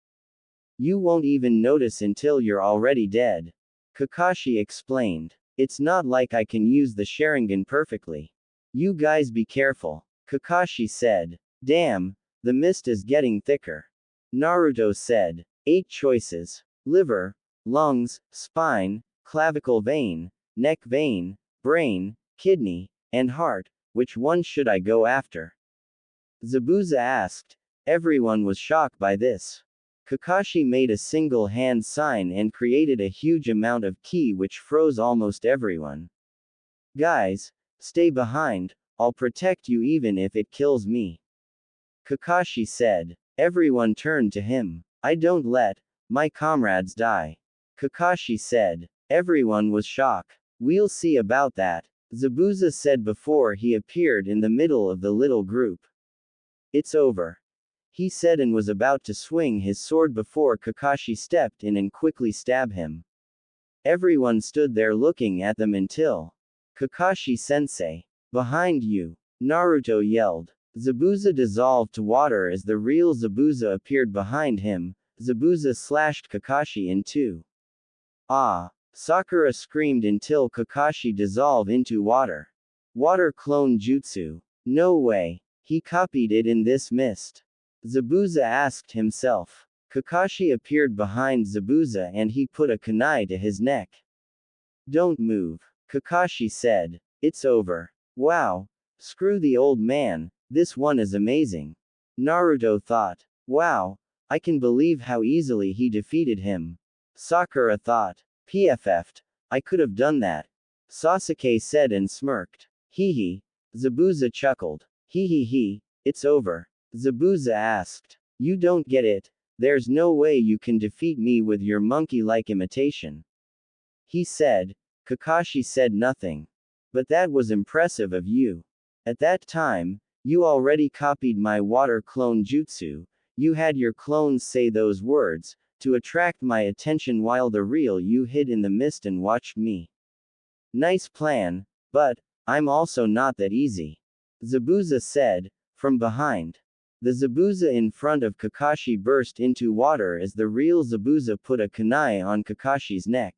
You won't even notice until you're already dead. Kakashi explained. It's not like I can use the Sharingan perfectly. You guys be careful. Kakashi said. Damn, the mist is getting thicker. Naruto said. 8 choices. Liver, lungs, spine, clavicle vein, neck vein, brain, kidney, and heart. Which one should I go after? Zabuza asked. Everyone was shocked by this. Kakashi made a single hand sign and created a huge amount of ki which froze almost everyone. Guys, stay behind, I'll protect you even if it kills me. Kakashi said. Everyone turned to him. I don't let my comrades die. Kakashi said. Everyone was shocked. We'll see about that, Zabuza said before he appeared in the middle of the little group. It's over, he said and was about to swing his sword before Kakashi stepped in and quickly stabbed him. Everyone stood there looking at them until Kakashi-sensei. Behind you, Naruto yelled. Zabuza dissolved to water as the real Zabuza appeared behind him. Zabuza slashed Kakashi in two. Ah! Sakura screamed until Kakashi dissolved into water. Water clone jutsu. No way. He copied it in this mist. Zabuza asked himself. Kakashi appeared behind Zabuza and he put a kunai to his neck. Don't move, Kakashi said. It's over. Wow. Screw the old man, this one is amazing. Naruto thought. Wow. I can believe how easily he defeated him. Sakura thought. PFF'd. I could have done that. Sasuke said and smirked. Hee hee. Zabuza chuckled. Hee hee hee. It's over. Zabuza asked. You don't get it. There's no way you can defeat me with your monkey-like imitation. He said. Kakashi said nothing. But that was impressive of you. At that time, you already copied my water clone jutsu. You had your clones say those words, to attract my attention while the real you hid in the mist and watched me. Nice plan, but I'm also not that easy. Zabuza said, from behind. The Zabuza in front of Kakashi burst into water as the real Zabuza put a kunai on Kakashi's neck.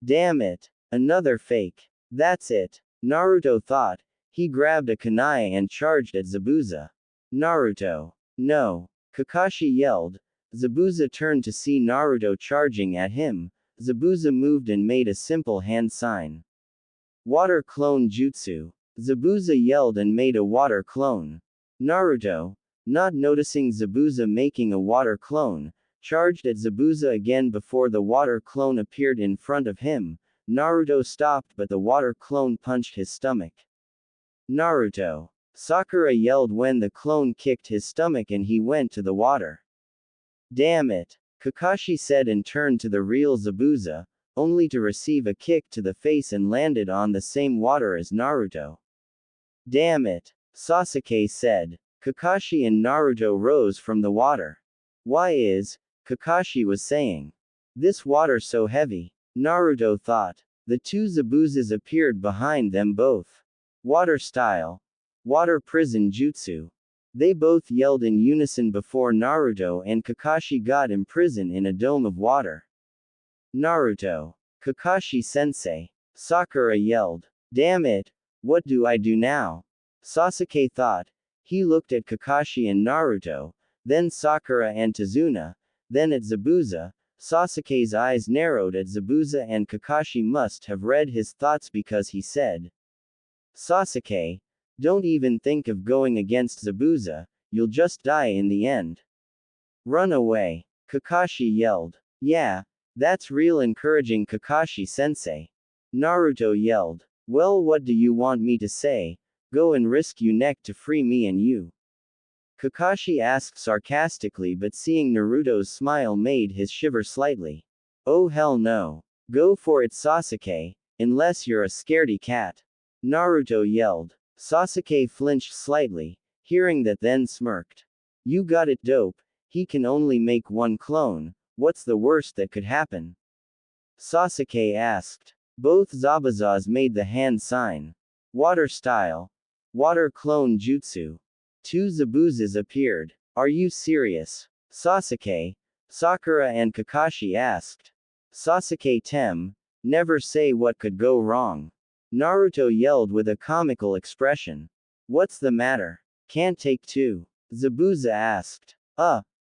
Damn it. Another fake. That's it. Naruto thought. He grabbed a kunai and charged at Zabuza. Naruto. No. Kakashi yelled. Zabuza turned to see Naruto charging at him. Zabuza moved and made a simple hand sign. Water clone jutsu. Zabuza yelled and made a water clone. Naruto, not noticing Zabuza making a water clone, charged at Zabuza again before the water clone appeared in front of him. Naruto stopped but the water clone punched his stomach. Naruto. Sakura yelled when the clone kicked his stomach and he went to the water. Damn it, Kakashi said and turned to the real Zabuza, only to receive a kick to the face and landed on the same water as Naruto. Damn it, Sasuke said. Kakashi and Naruto rose from the water. Why is, Kakashi was saying, this water so heavy? Naruto thought. The two Zabuzas appeared behind them both. Water style. Water prison jutsu. They both yelled in unison before Naruto and Kakashi got imprisoned in a dome of water. Naruto. Kakashi-sensei. Sakura yelled. Damn it, what do I do now? Sasuke thought. He looked at Kakashi and Naruto, then Sakura and Tazuna, then at Zabuza. Sasuke's eyes narrowed at Zabuza and Kakashi must have read his thoughts because he said, Sasuke, don't even think of going against Zabuza, you'll just die in the end. Run away, Kakashi yelled. Yeah, that's real encouraging Kakashi-sensei. Naruto yelled. Well, what do you want me to say? Go and risk your neck to free me and you. Kakashi asked sarcastically but seeing Naruto's smile made his shiver slightly. Oh hell no. Go for it Sasuke, unless you're a scaredy cat. Naruto yelled. Sasuke flinched slightly, hearing that then smirked. You got it dope, he can only make one clone, what's the worst that could happen? Sasuke asked. Both Zabuzas made the hand sign. Water style. Water clone jutsu. Two Zabuzas appeared. Are you serious? Sasuke, Sakura and Kakashi asked. Sasuke Tem, never say what could go wrong. Naruto yelled with a comical expression. What's the matter? Can't take two? Zabuza asked.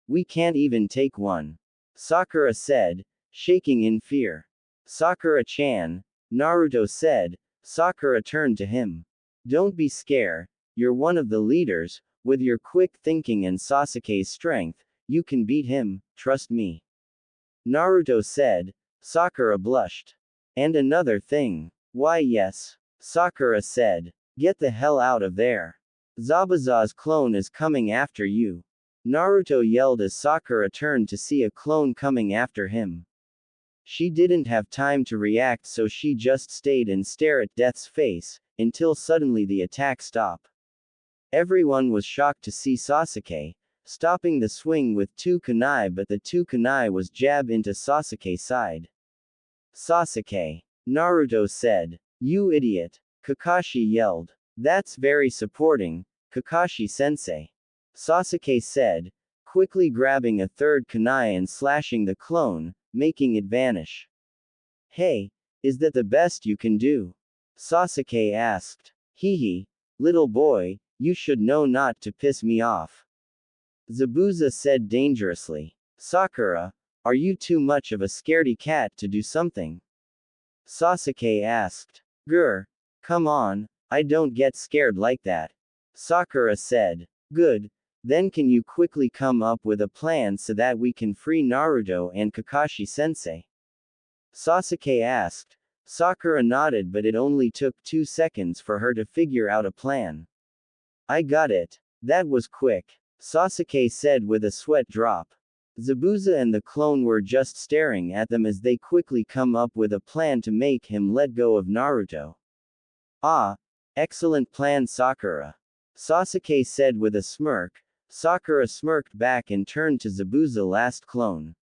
We can't even take one. Sakura said, shaking in fear. Sakura-chan, Naruto said. Sakura turned to him. Don't be scared, you're one of the leaders, with your quick thinking and Sasuke's strength, you can beat him, trust me. Naruto said. Sakura blushed. And another thing. Why yes. Sakura said. Get the hell out of there. Zabuza's clone is coming after you. Naruto yelled as Sakura turned to see a clone coming after him. She didn't have time to react, so she just stayed and stared at Death's face, until suddenly the attack stopped. Everyone was shocked to see Sasuke stopping the swing with two kunai, but the two kunai was jabbed into Sasuke's side. Sasuke. Naruto said. You idiot. Kakashi yelled. That's very supporting, Kakashi-sensei. Sasuke said, quickly grabbing a third kunai and slashing the clone, making it vanish. Hey, is that the best you can do? Sasuke asked. Hee, little boy, you should know not to piss me off. Zabuza said dangerously. Sakura, are you too much of a scaredy cat to do something? Sasuke asked. Grr. Come on, I don't get scared like that. Sakura said. Good, then can you quickly come up with a plan so that we can free Naruto and Kakashi-sensei? Sasuke asked. Sakura nodded, but it only took 2 seconds for her to figure out a plan. I got it. That was quick. Sasuke said with a sweat drop. Zabuza and the clone were just staring at them as they quickly come up with a plan to make him let go of Naruto. Ah, excellent plan, Sakura. Sasuke said with a smirk. Sakura smirked back and turned to Zabuza, last clone.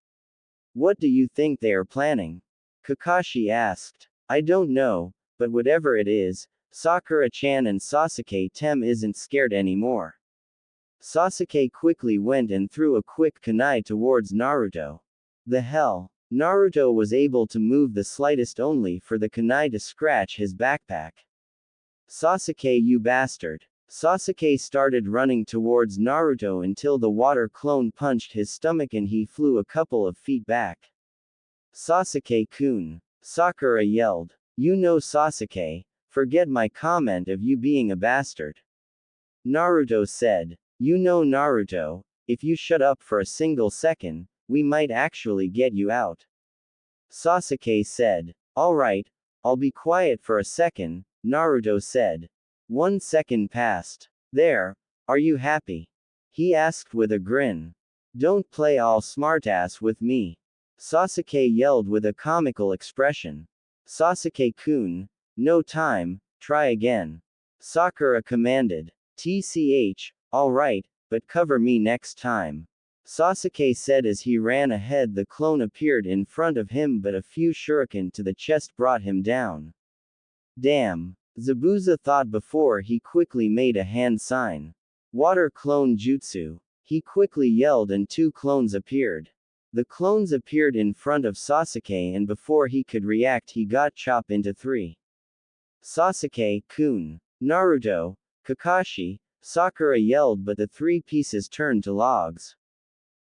What do you think they are planning? Kakashi asked. I don't know, but whatever it is, Sakura-chan and Sasuke-tem isn't scared anymore. Sasuke quickly went and threw a quick kunai towards Naruto. The hell? Naruto was able to move the slightest only for the kunai to scratch his backpack. Sasuke, you bastard. Sasuke started running towards Naruto until the water clone punched his stomach and he flew a couple of feet back. Sasuke-kun. Sakura yelled. You know, Sasuke, forget my comment of you being a bastard. Naruto said. You know, Naruto, if you shut up for a single second, we might actually get you out. Sasuke said. Alright, I'll be quiet for a second, Naruto said. 1 second passed. There, are you happy? He asked with a grin. Don't play all smartass with me. Sasuke yelled with a comical expression. Sasuke-kun, no time, try again. Sakura commanded. TCH, alright, but cover me next time. Sasuke said as he ran ahead. The clone appeared in front of him, but a few shuriken to the chest brought him down. Damn. Zabuza thought before he quickly made a hand sign. Water clone jutsu. He quickly yelled and 2 clones appeared. The clones appeared in front of Sasuke and before he could react he got chopped into 3. Sasuke-kun. Naruto. Kakashi. Sakura yelled, but the 3 pieces turned to logs.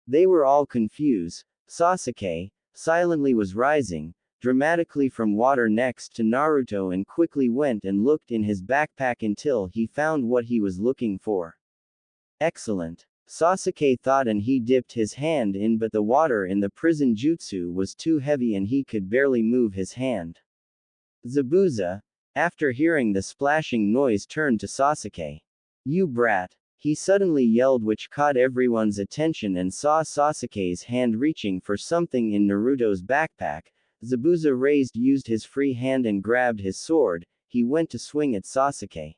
They were all confused. Sasuke silently was rising dramatically from water next to Naruto and quickly went and looked in his backpack until he found what he was looking for. Excellent. Sasuke thought, and he dipped his hand in, but the water in the prison jutsu was too heavy and he could barely move his hand. Zabuza, after hearing the splashing noise, turned to Sasuke. You brat. He suddenly yelled, which caught everyone's attention, and saw Sasuke's hand reaching for something in Naruto's backpack. Zabuza used his free hand and grabbed his sword. He went to swing at Sasuke.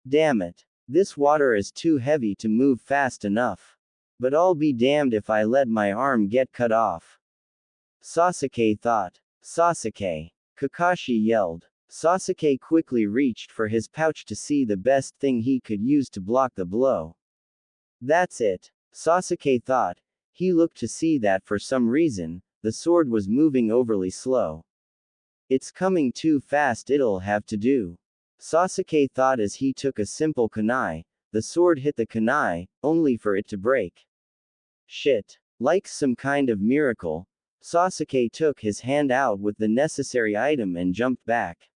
Damn it. This water is too heavy to move fast enough. But I'll be damned if I let my arm get cut off. Sasuke thought. Sasuke. Kakashi yelled. Sasuke quickly reached for his pouch to see the best thing he could use to block the blow. That's it. Sasuke thought. He looked to see that for some reason, the sword was moving overly slow. It's coming too fast, it'll have to do. Sasuke thought as he took a simple kunai. The sword hit the kunai, only for it to break. Shit. Like some kind of miracle, Sasuke took his hand out with the necessary item and jumped back.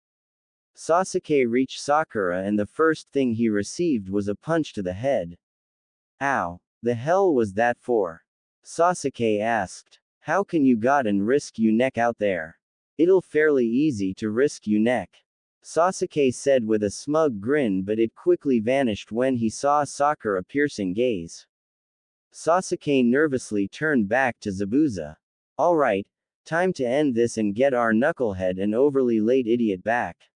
Sasuke reached Sakura and the first thing he received was a punch to the head. Ow. The hell was that for? Sasuke asked. How can you got and risk you neck out there? It'll fairly easy to risk you neck. Sasuke said with a smug grin, but it quickly vanished when he saw Sakura piercing gaze. Sasuke nervously turned back to Zabuza. Alright, time to end this and get our knucklehead and overly late idiot back.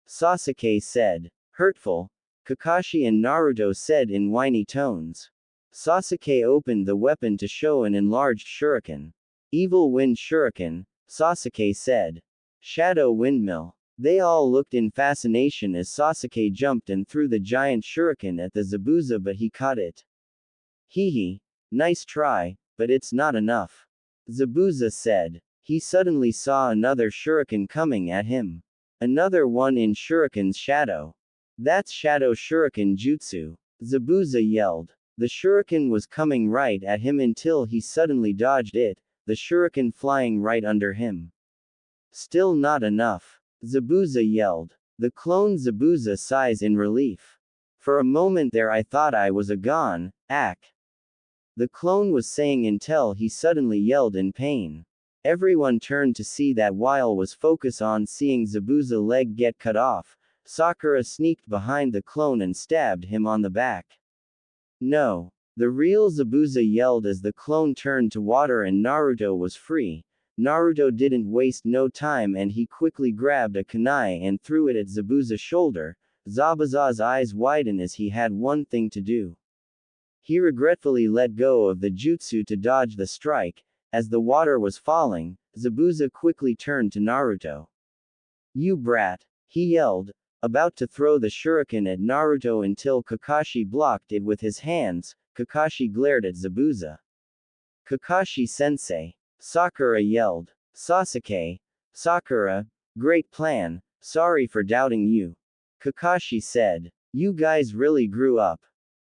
Sasuke said. Hurtful, Kakashi and Naruto said in whiny tones. Sasuke opened the weapon to show an enlarged shuriken. Evil Wind Shuriken, Sasuke said. Shadow Windmill. They all looked in fascination as Sasuke jumped and threw the giant shuriken at the Zabuza, but he caught it. Hee, nice try, but it's not enough. Zabuza said. He suddenly saw another shuriken coming at him. Another one in shuriken's shadow. That's Shadow Shuriken Jutsu. Zabuza yelled. The shuriken was coming right at him until he suddenly dodged it, the shuriken flying right under him. Still not enough. Zabuza yelled. The clone Zabuza sighs in relief. For a moment there I thought I was a gone, the clone was saying until he suddenly yelled in pain. Everyone turned to see that while was focused on seeing Zabuza's leg get cut off, Sakura sneaked behind the clone and stabbed him on the back. No. The real Zabuza yelled as the clone turned to water and Naruto was free. Naruto didn't waste no time and he quickly grabbed a kunai and threw it at Zabuza's shoulder. Zabuza's eyes widened as he had one thing to do. He regretfully let go of the jutsu to dodge the strike. As the water was falling, Zabuza quickly turned to Naruto. You brat, he yelled, about to throw the shuriken at Naruto until Kakashi blocked it with his hands. Kakashi glared at Zabuza. Kakashi-sensei. Sakura yelled. Sasuke. Sakura, great plan, sorry for doubting you. Kakashi said. You guys really grew up.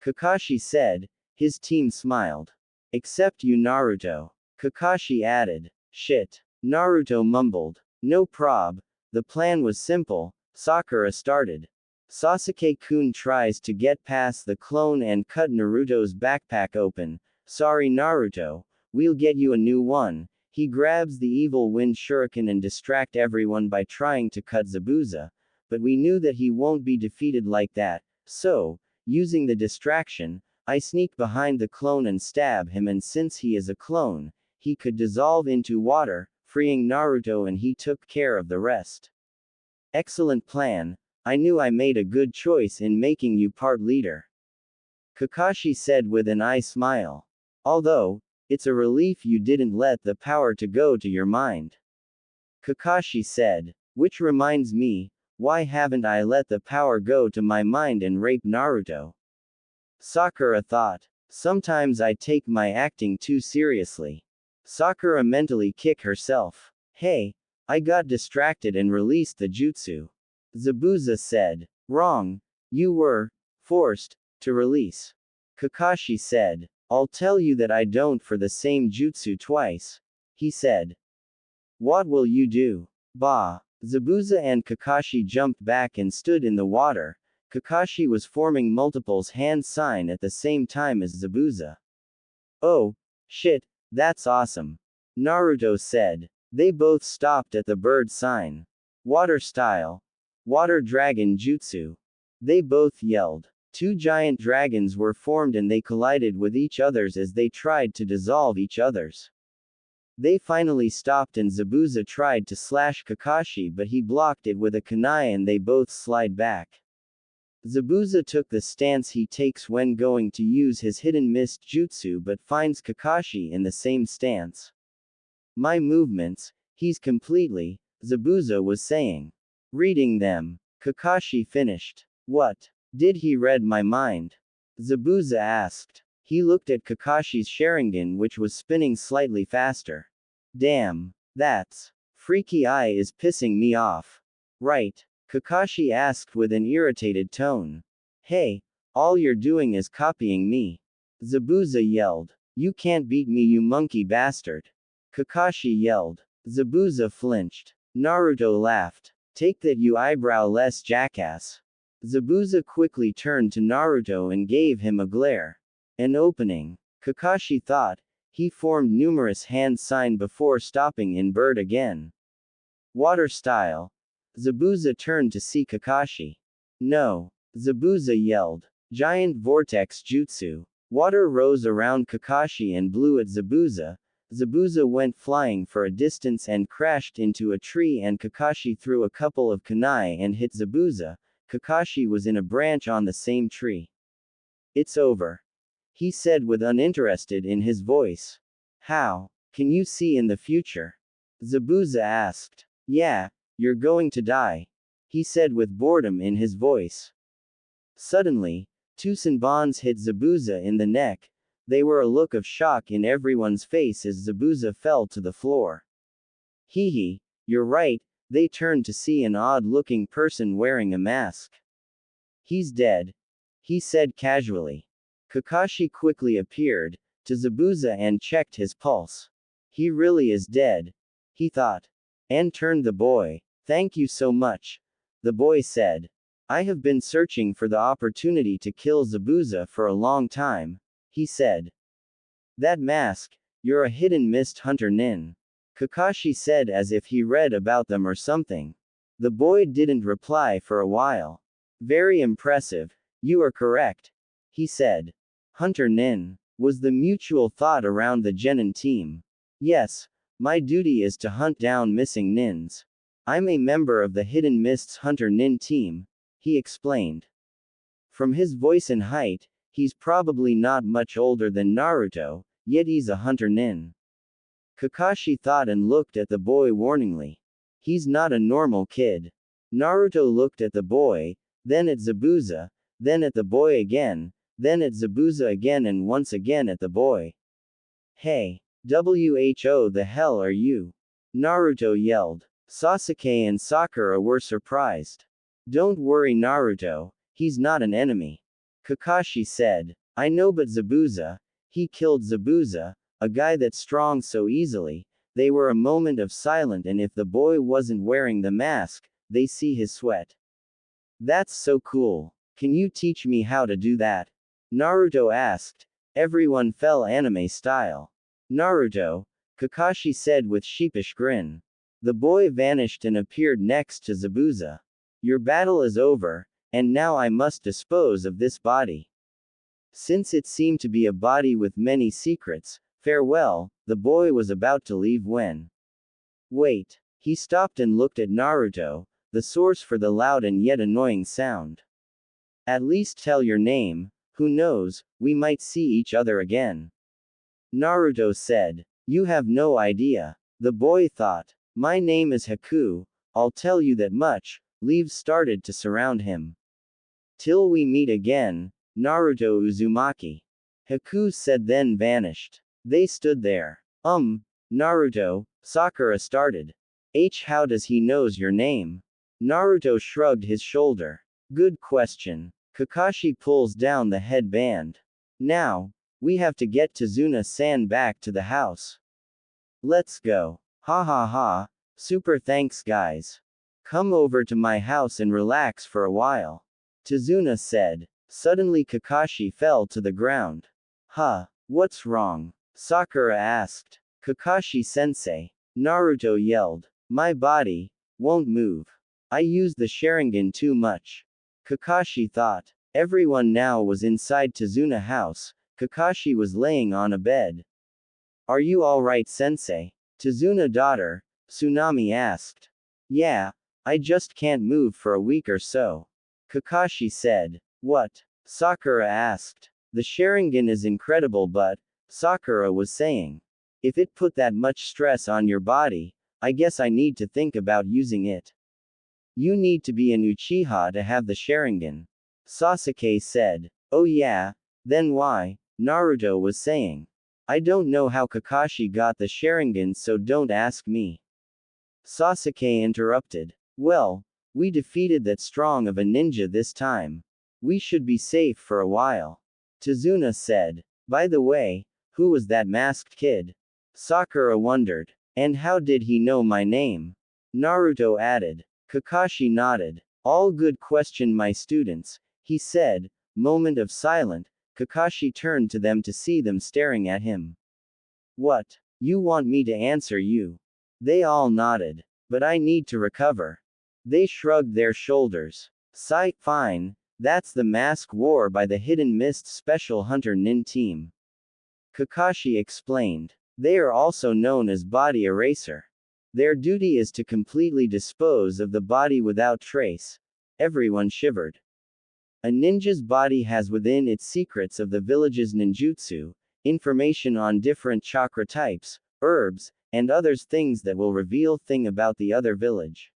Kakashi said. His team smiled. Except you, Naruto. Kakashi added. Shit. Naruto mumbled. No prob. The plan was simple. Sakura started. Sasuke-kun tries to get past the clone and cut Naruto's backpack open. Sorry Naruto, we'll get you a new one. He grabs the evil wind shuriken and distract everyone by trying to cut Zabuza, but we knew that he won't be defeated like that, so, using the distraction, I sneak behind the clone and stab him, and since he is a clone, he could dissolve into water, freeing Naruto, and he took care of the rest. Excellent plan. I knew I made a good choice in making you part leader. Kakashi said with an eye smile. Although, it's a relief you didn't let the power to go to your mind. Kakashi said. Which reminds me, why haven't I let the power go to my mind and rape Naruto? Sakura thought. Sometimes I take my acting too seriously. Sakura mentally kicked herself. Hey, I got distracted and released the jutsu. Zabuza said. Wrong. You were forced to release. Kakashi said. I'll tell you that I don't for the same jutsu twice. He said. What will you do? Bah. Zabuza and Kakashi jumped back and stood in the water. Kakashi was forming multiples hand sign at the same time as Zabuza. Oh, shit, that's awesome. Naruto said. They both stopped at the bird sign. Water style. Water dragon jutsu. They both yelled. Two giant dragons were formed and they collided with each other's as they tried to dissolve each other's. They finally stopped and Zabuza tried to slash Kakashi, but he blocked it with a kunai and they both slide back. Zabuza took the stance he takes when going to use his hidden mist jutsu but finds Kakashi in the same stance. My movements, he's completely, Zabuza was saying. Reading them. Kakashi finished. What? Did he read my mind? Zabuza asked. He looked at Kakashi's Sharingan, which was spinning slightly faster. Damn. That's freaky. Eye is pissing me off. Right? Kakashi asked with an irritated tone. Hey, all you're doing is copying me. Zabuza yelled. You can't beat me, you monkey bastard. Kakashi yelled. Zabuza flinched. Naruto laughed. Take that, you eyebrow-less jackass. Zabuza quickly turned to Naruto and gave him a glare. An opening. Kakashi thought. He formed numerous hand signs before stopping in bird again. Water style. Zabuza turned to see Kakashi. No. Zabuza yelled. Giant vortex jutsu. Water rose around Kakashi and blew at Zabuza. Zabuza went flying for a distance and crashed into a tree, and Kakashi threw a couple of kunai and hit Zabuza. Kakashi was in a branch on the same tree. It's over, he said with uninterested in his voice. How? Can you see in the future? Zabuza asked. Yeah, you're going to die, he said with boredom in his voice. Suddenly, two Senbons hit Zabuza in the neck. They were a look of shock in everyone's face as Zabuza fell to the floor. Hee, you're right, they turned to see an odd-looking person wearing a mask. He's dead, he said casually. Kakashi quickly appeared to Zabuza and checked his pulse. He really is dead, he thought. And turned the boy. Thank you so much, the boy said. I have been searching for the opportunity to kill Zabuza for a long time, he said. That mask, you're a hidden mist hunter nin, Kakashi said as if he read about them or something. The boy didn't reply for a while. Very impressive, you are correct, he said. Hunter nin, was the mutual thought around the genin team. Yes, my duty is to hunt down missing nins. I'm a member of the Hidden Mists Hunter Nin team, he explained. From his voice and height, he's probably not much older than Naruto, yet he's a hunter nin. Kakashi thought and looked at the boy warningly. He's not a normal kid. Naruto looked at the boy, then at Zabuza, then at the boy again, then at Zabuza again and once again at the boy. Hey, who the hell are you? Naruto yelled. Sasuke and Sakura were surprised. Don't worry Naruto, he's not an enemy, Kakashi said. I know, but Zabuza, he killed Zabuza, a guy that's strong so easily. They were a moment of silence, and if the boy wasn't wearing the mask, they see his sweat. That's so cool. Can you teach me how to do that? Naruto asked. Everyone fell anime style. Naruto, Kakashi said with sheepish grin. The boy vanished and appeared next to Zabuza. Your battle is over, and now I must dispose of this body. Since it seemed to be a body with many secrets, farewell, the boy was about to leave when. Wait. He stopped and looked at Naruto, the source for the loud and yet annoying sound. At least tell your name, who knows, we might see each other again. Naruto said. You have no idea. The boy thought. My name is Haku, I'll tell you that much. Leaves started to surround him. Till we meet again, Naruto Uzumaki. Haku said, then vanished. They stood there. Naruto, Sakura started. How does he knows your name? Naruto shrugged his shoulder. Good question. Kakashi pulls down the headband. Now, we have to get Tazuna-san back to the house. Let's go. Ha ha ha, super thanks guys. Come over to my house and relax for a while. Tazuna said. Suddenly Kakashi fell to the ground. Huh, what's wrong? Sakura asked. Kakashi-sensei. Naruto yelled. My body won't move. I used the Sharingan too much. Kakashi thought. Everyone now was inside Tazuna house. Kakashi was laying on a bed. Are you alright sensei? Tazuna daughter, Tsunami asked. Yeah, I just can't move for a week or so. Kakashi said. What? Sakura asked. The Sharingan is incredible, but, Sakura was saying. If it put that much stress on your body, I guess I need to think about using it. You need to be an Uchiha to have the Sharingan. Sasuke said. Oh yeah? Then why? Naruto was saying. I don't know how Kakashi got the Sharingan, so don't ask me. Sasuke interrupted. Well, we defeated that strong of a ninja this time. We should be safe for a while. Tazuna said. By the way, who was that masked kid? Sakura wondered. And how did he know my name? Naruto added. Kakashi nodded. All good question, my students, he said. Moment of silence. Kakashi turned to them to see them staring at him. What? You want me to answer you? They all nodded. But I need to recover. They shrugged their shoulders. Fine. That's the mask wore by the Hidden Mist Special Hunter Nin team. Kakashi explained. They are also known as body eraser. Their duty is to completely dispose of the body without trace. Everyone shivered. A ninja's body has within it secrets of the village's ninjutsu, information on different chakra types, herbs, and others things that will reveal thing about the other village.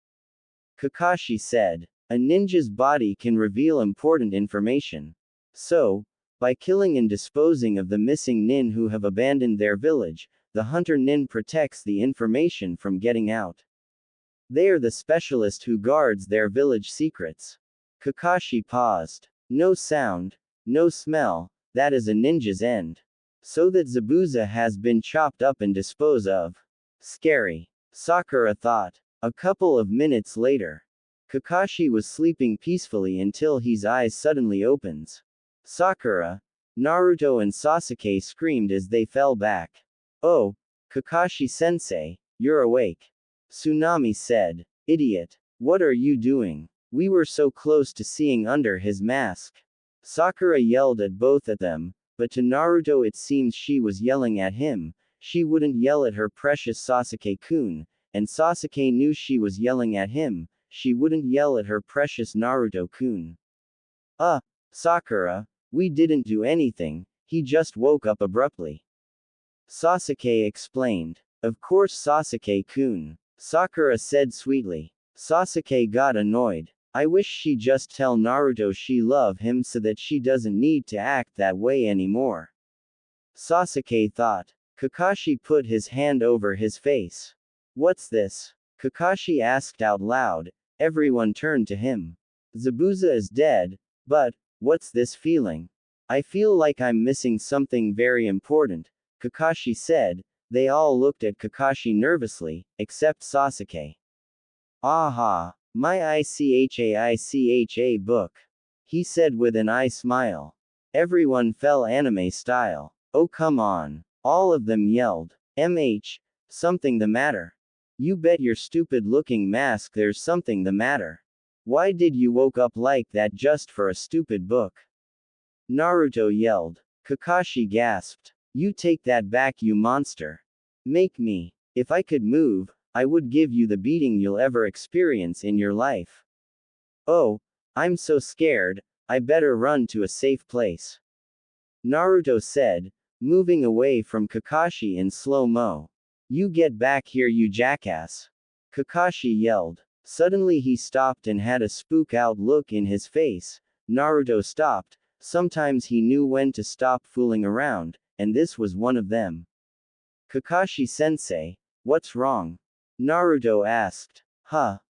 Kakashi said. A ninja's body can reveal important information. So, by killing and disposing of the missing nin who have abandoned their village, the hunter nin protects the information from getting out. They are the specialist who guards their village secrets. Kakashi paused. No sound, no smell, that is a ninja's end. So that Zabuza has been chopped up and disposed of. Scary. Sakura thought. A couple of minutes later. Kakashi was sleeping peacefully until his eyes suddenly opens. Sakura, Naruto and Sasuke screamed as they fell back. Oh, Kakashi-sensei, you're awake. Tsunami said. Idiot. What are you doing? We were so close to seeing under his mask. Sakura yelled at both of them, but to Naruto it seems she was yelling at him. She wouldn't yell at her precious Sasuke-kun, and Sasuke knew she was yelling at him. She wouldn't yell at her precious Naruto-kun. Sakura, we didn't do anything, he just woke up abruptly. Sasuke explained. Of course Sasuke-kun. Sakura said sweetly. Sasuke got annoyed. I wish she just tell Naruto she love him so that she doesn't need to act that way anymore. Sasuke thought. Kakashi put his hand over his face. What's this? Kakashi asked out loud. Everyone turned to him. Zabuza is dead, but, what's this feeling? I feel like I'm missing something very important, Kakashi said. They all looked at Kakashi nervously, except Sasuke. Aha, my ICHA book. He said with an eye smile. Everyone fell anime style. Oh come on. All of them yelled. Something the matter. You bet your stupid looking mask there's something the matter. Why did you woke up like that just for a stupid book? Naruto yelled. Kakashi gasped. You take that back, you monster. Make me. If I could move, I would give you the beating you'll ever experience in your life. Oh, I'm so scared, I better run to a safe place. Naruto said, moving away from Kakashi in slow-mo. You get back here, you jackass. Kakashi yelled. Suddenly he stopped and had a spook-out look in his face. Naruto stopped. Sometimes he knew when to stop fooling around, and this was one of them. Kakashi-sensei, what's wrong? Naruto asked.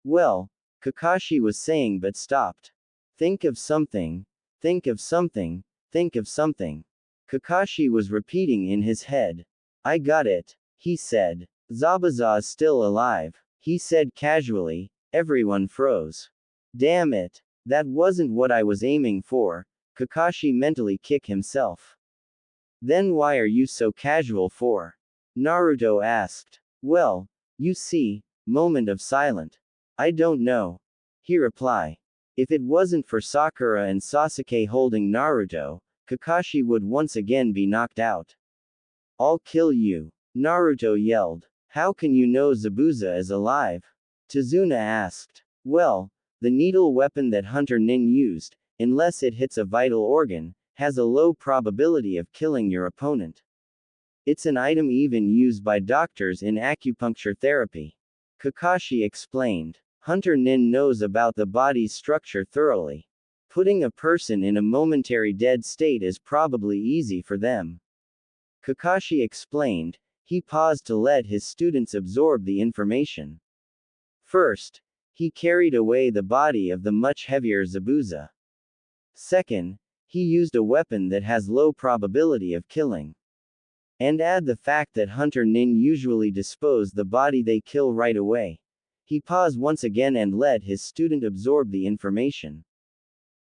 Well, Kakashi was saying but stopped. Think of something. Think of something. Think of something. Kakashi was repeating in his head. I got it. He said. Zabuza is still alive. He said casually. Everyone froze. Damn it. That wasn't what I was aiming for. Kakashi mentally kicked himself. Then why are you so casual for? Naruto asked. Well, you see, moment of silence. I don't know. He replied. If it wasn't for Sakura and Sasuke holding Naruto, Kakashi would once again be knocked out. I'll kill you. Naruto yelled. How can you know Zabuza is alive? Tazuna asked. Well, the needle weapon that Hunter Nin used, unless it hits a vital organ, has a low probability of killing your opponent. It's an item even used by doctors in acupuncture therapy. Kakashi explained. Hunter Nin knows about the body's structure thoroughly. Putting a person in a momentary dead state is probably easy for them. Kakashi explained. He paused to let his students absorb the information. First, he carried away the body of the much heavier Zabuza. Second, he used a weapon that has low probability of killing. And add the fact that Hunter Nin usually dispose the body they kill right away. He paused once again and let his student absorb the information.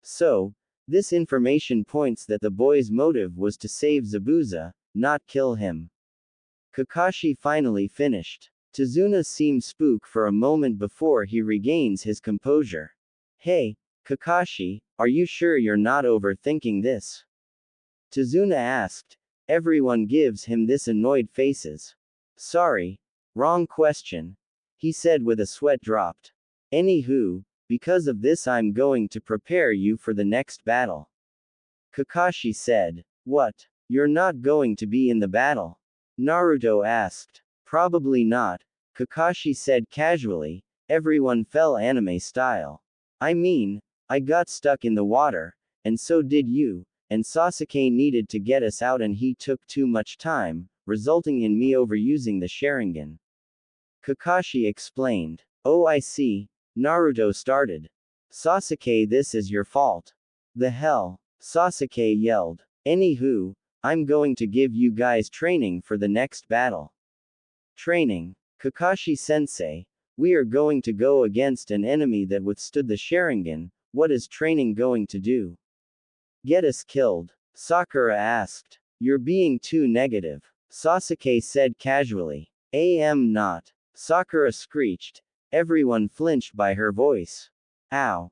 So, this information points that the boy's motive was to save Zabuza, not kill him. Kakashi finally finished. Tazuna seemed spooked for a moment before he regains his composure. Hey, Kakashi, are you sure you're not overthinking this? Tazuna asked. Everyone gives him this annoyed faces. Sorry, wrong question, he said with a sweat dropped. Anywho, because of this I'm going to prepare you for the next battle. Kakashi said. What? You're not going to be in the battle? Naruto asked. Probably not, Kakashi said casually. Everyone fell anime style. I mean, I got stuck in the water, and so did you, and Sasuke needed to get us out and he took too much time, resulting in me overusing the Sharingan. Kakashi explained. Oh, I see, Naruto started. Sasuke, this is your fault. The hell? Sasuke yelled. Anywho, I'm going to give you guys training for the next battle. Training? Kakashi-sensei, we are going to go against an enemy that withstood the Sharingan. What is training going to do? Get us killed? Sakura asked. You're being too negative, Sasuke said casually. Am not, Sakura screeched. Everyone flinched by her voice. Ow.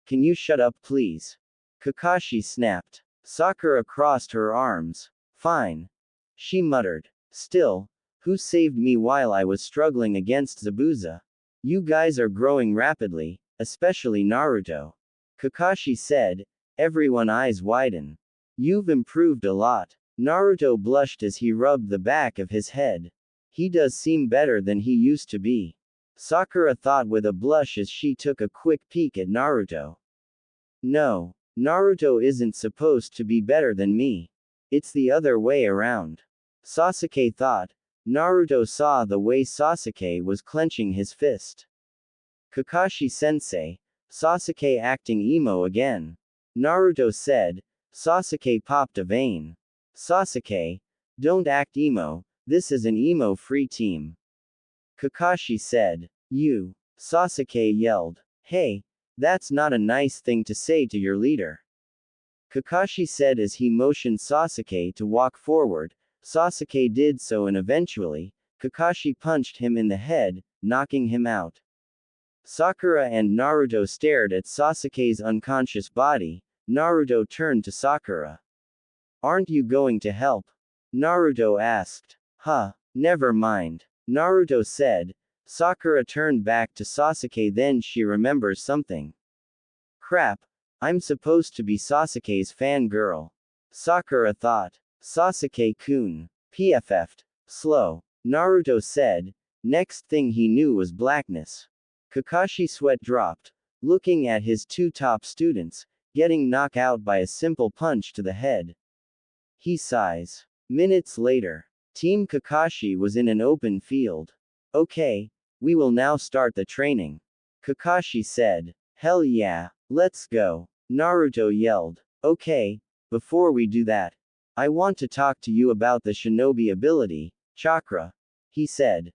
Can you shut up please? Kakashi snapped. Sakura crossed her arms. Fine, she muttered. Still, who saved me while I was struggling against Zabuza? You guys are growing rapidly, especially Naruto. Kakashi said. Everyone's eyes widen. You've improved a lot. Naruto blushed as he rubbed the back of his head. He does seem better than he used to be. Sakura thought with a blush as she took a quick peek at Naruto. No, Naruto isn't supposed to be better than me. It's the other way around, Sasuke thought. Naruto saw the way Sasuke was clenching his fist. Kakashi-sensei, Sasuke acting emo again. Naruto said. Sasuke popped a vein. Sasuke, don't act emo, this is an emo-free team. Kakashi said. You, Sasuke yelled. Hey, that's not a nice thing to say to your leader. Kakashi said as he motioned Sasuke to walk forward. Sasuke did so and eventually, Kakashi punched him in the head, knocking him out. Sakura and Naruto stared at Sasuke's unconscious body. Naruto turned to Sakura. Aren't you going to help? Naruto asked. Huh, never mind, Naruto said. Sakura turned back to Sasuke, then she remembers something. Crap, I'm supposed to be Sasuke's fangirl. Sakura thought. Sasuke-kun. PFF'd. Slow. Naruto said. Next thing he knew was blackness. Kakashi sweat dropped, looking at his two top students, getting knocked out by a simple punch to the head. He sighs. Minutes later, Team Kakashi was in an open field. Okay, we will now start the training, Kakashi said. Hell yeah, let's go, Naruto yelled. Okay, before we do that, I want to talk to you about the shinobi ability, chakra, he said.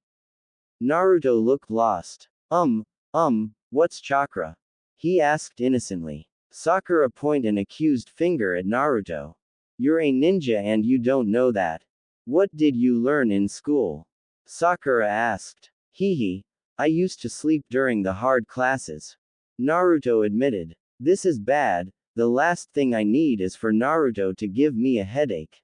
Naruto looked lost. What's chakra? He asked innocently. Sakura pointed an accused finger at Naruto. You're a ninja and you don't know that. What did you learn in school? Sakura asked. Hehe, I used to sleep during the hard classes, Naruto admitted. This is bad. The last thing I need is for Naruto to give me a headache.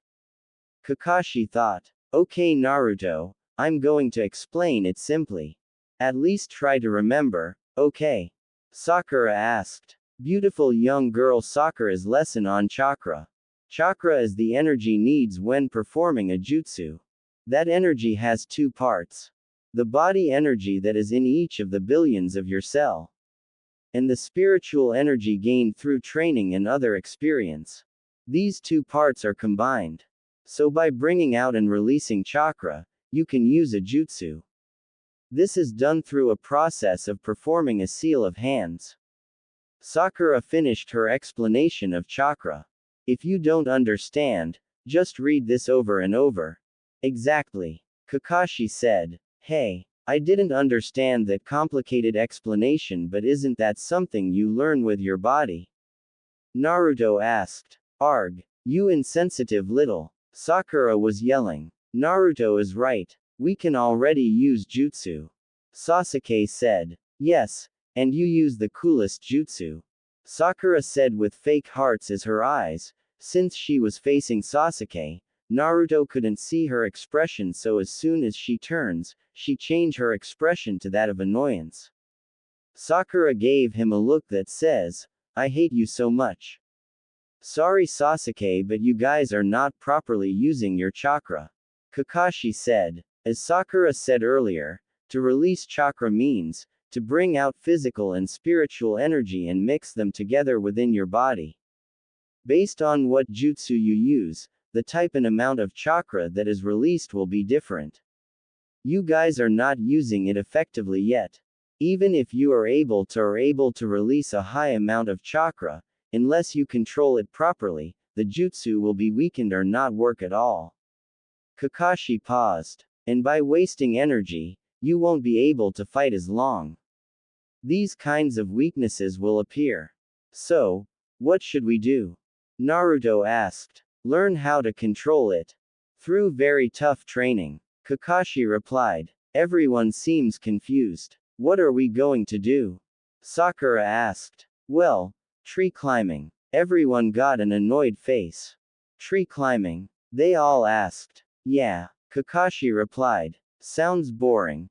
Kakashi thought. Okay Naruto, I'm going to explain it simply. At least try to remember, okay? Sakura asked. Beautiful young girl. Sakura's lesson on chakra. Chakra is the energy needs when performing a jutsu. That energy has two parts. The body energy that is in each of the billions of your cell, and the spiritual energy gained through training and other experience. These two parts are combined. So by bringing out and releasing chakra, you can use a jutsu. This is done through a process of performing a seal of hands. Sakura finished her explanation of chakra. If you don't understand, just read this over and over. Exactly, Kakashi said. Hey, I didn't understand that complicated explanation, but isn't that something you learn with your body? Naruto asked. Arg. You insensitive little. Sakura was yelling. Naruto is right. We can already use jutsu. Sasuke said. Yes, and you use the coolest jutsu. Sakura said with fake hearts as her eyes. Since she was facing Sasuke, Naruto couldn't see her expression, so as soon as she turns, she changed her expression to that of annoyance. Sakura gave him a look that says, I hate you so much. Sorry Sasuke, but you guys are not properly using your chakra. Kakashi said. As Sakura said earlier, to release chakra means, to bring out physical and spiritual energy and mix them together within your body. Based on what jutsu you use, the type and amount of chakra that is released will be different. You guys are not using it effectively yet. Even if you are able to release a high amount of chakra, unless you control it properly, the jutsu will be weakened or not work at all. Kakashi paused. And by wasting energy, you won't be able to fight as long. These kinds of weaknesses will appear. So, what should we do? Naruto asked. Learn how to control it. Through very tough training. Kakashi replied. Everyone seems confused. What are we going to do? Sakura asked. Well, tree climbing. Everyone got an annoyed face. Tree climbing? They all asked. Yeah. Kakashi replied. Sounds boring.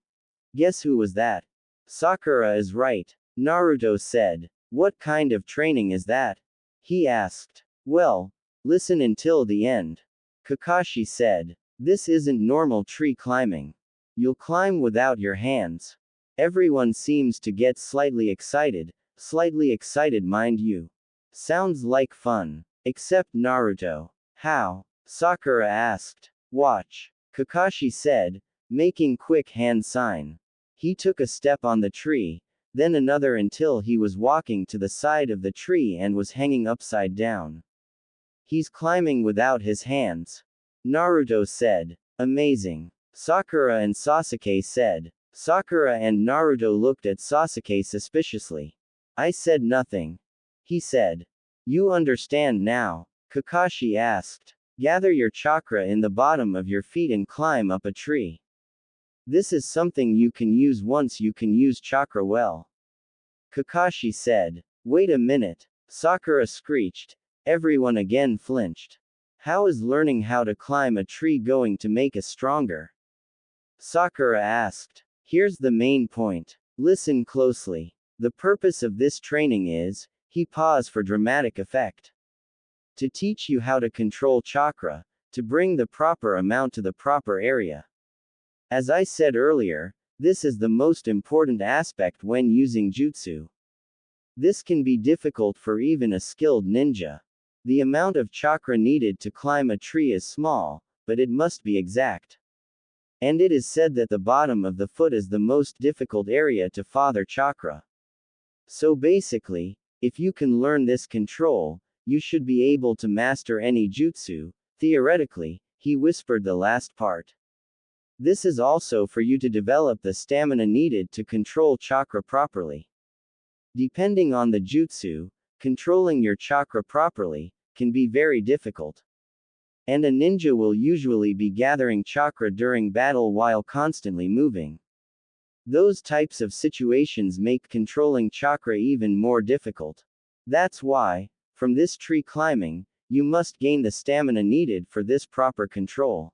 Guess who was that? Sakura is right. Naruto said. What kind of training is that? He asked. Well, listen until the end. Kakashi said. This isn't normal tree climbing. You'll climb without your hands. Everyone seems to get slightly excited mind you. Sounds like fun. Except Naruto. How? Sakura asked. Watch. Kakashi said, making quick hand sign. He took a step on the tree, then another until he was walking to the side of the tree and was hanging upside down. He's climbing without his hands. Naruto said. Amazing. Sakura and Sasuke said. Sakura and Naruto looked at Sasuke suspiciously. I said nothing. He said. You understand now? Kakashi asked. Gather your chakra in the bottom of your feet and climb up a tree. This is something you can use once you can use chakra well. Kakashi said. Wait a minute. Sakura screeched. Everyone again flinched. How is learning how to climb a tree going to make us stronger? Sakura asked. Here's the main point. Listen closely. The purpose of this training is, he paused for dramatic effect. To teach you how to control chakra, to bring the proper amount to the proper area. As I said earlier, this is the most important aspect when using jutsu. This can be difficult for even a skilled ninja. The amount of chakra needed to climb a tree is small, but it must be exact. And it is said that the bottom of the foot is the most difficult area to father chakra. So basically, if you can learn this control, you should be able to master any jutsu, theoretically, he whispered the last part. This is also for you to develop the stamina needed to control chakra properly. Depending on the jutsu, controlling your chakra properly can be very difficult. And a ninja will usually be gathering chakra during battle while constantly moving. Those types of situations make controlling chakra even more difficult. That's why, from this tree climbing, you must gain the stamina needed for this proper control.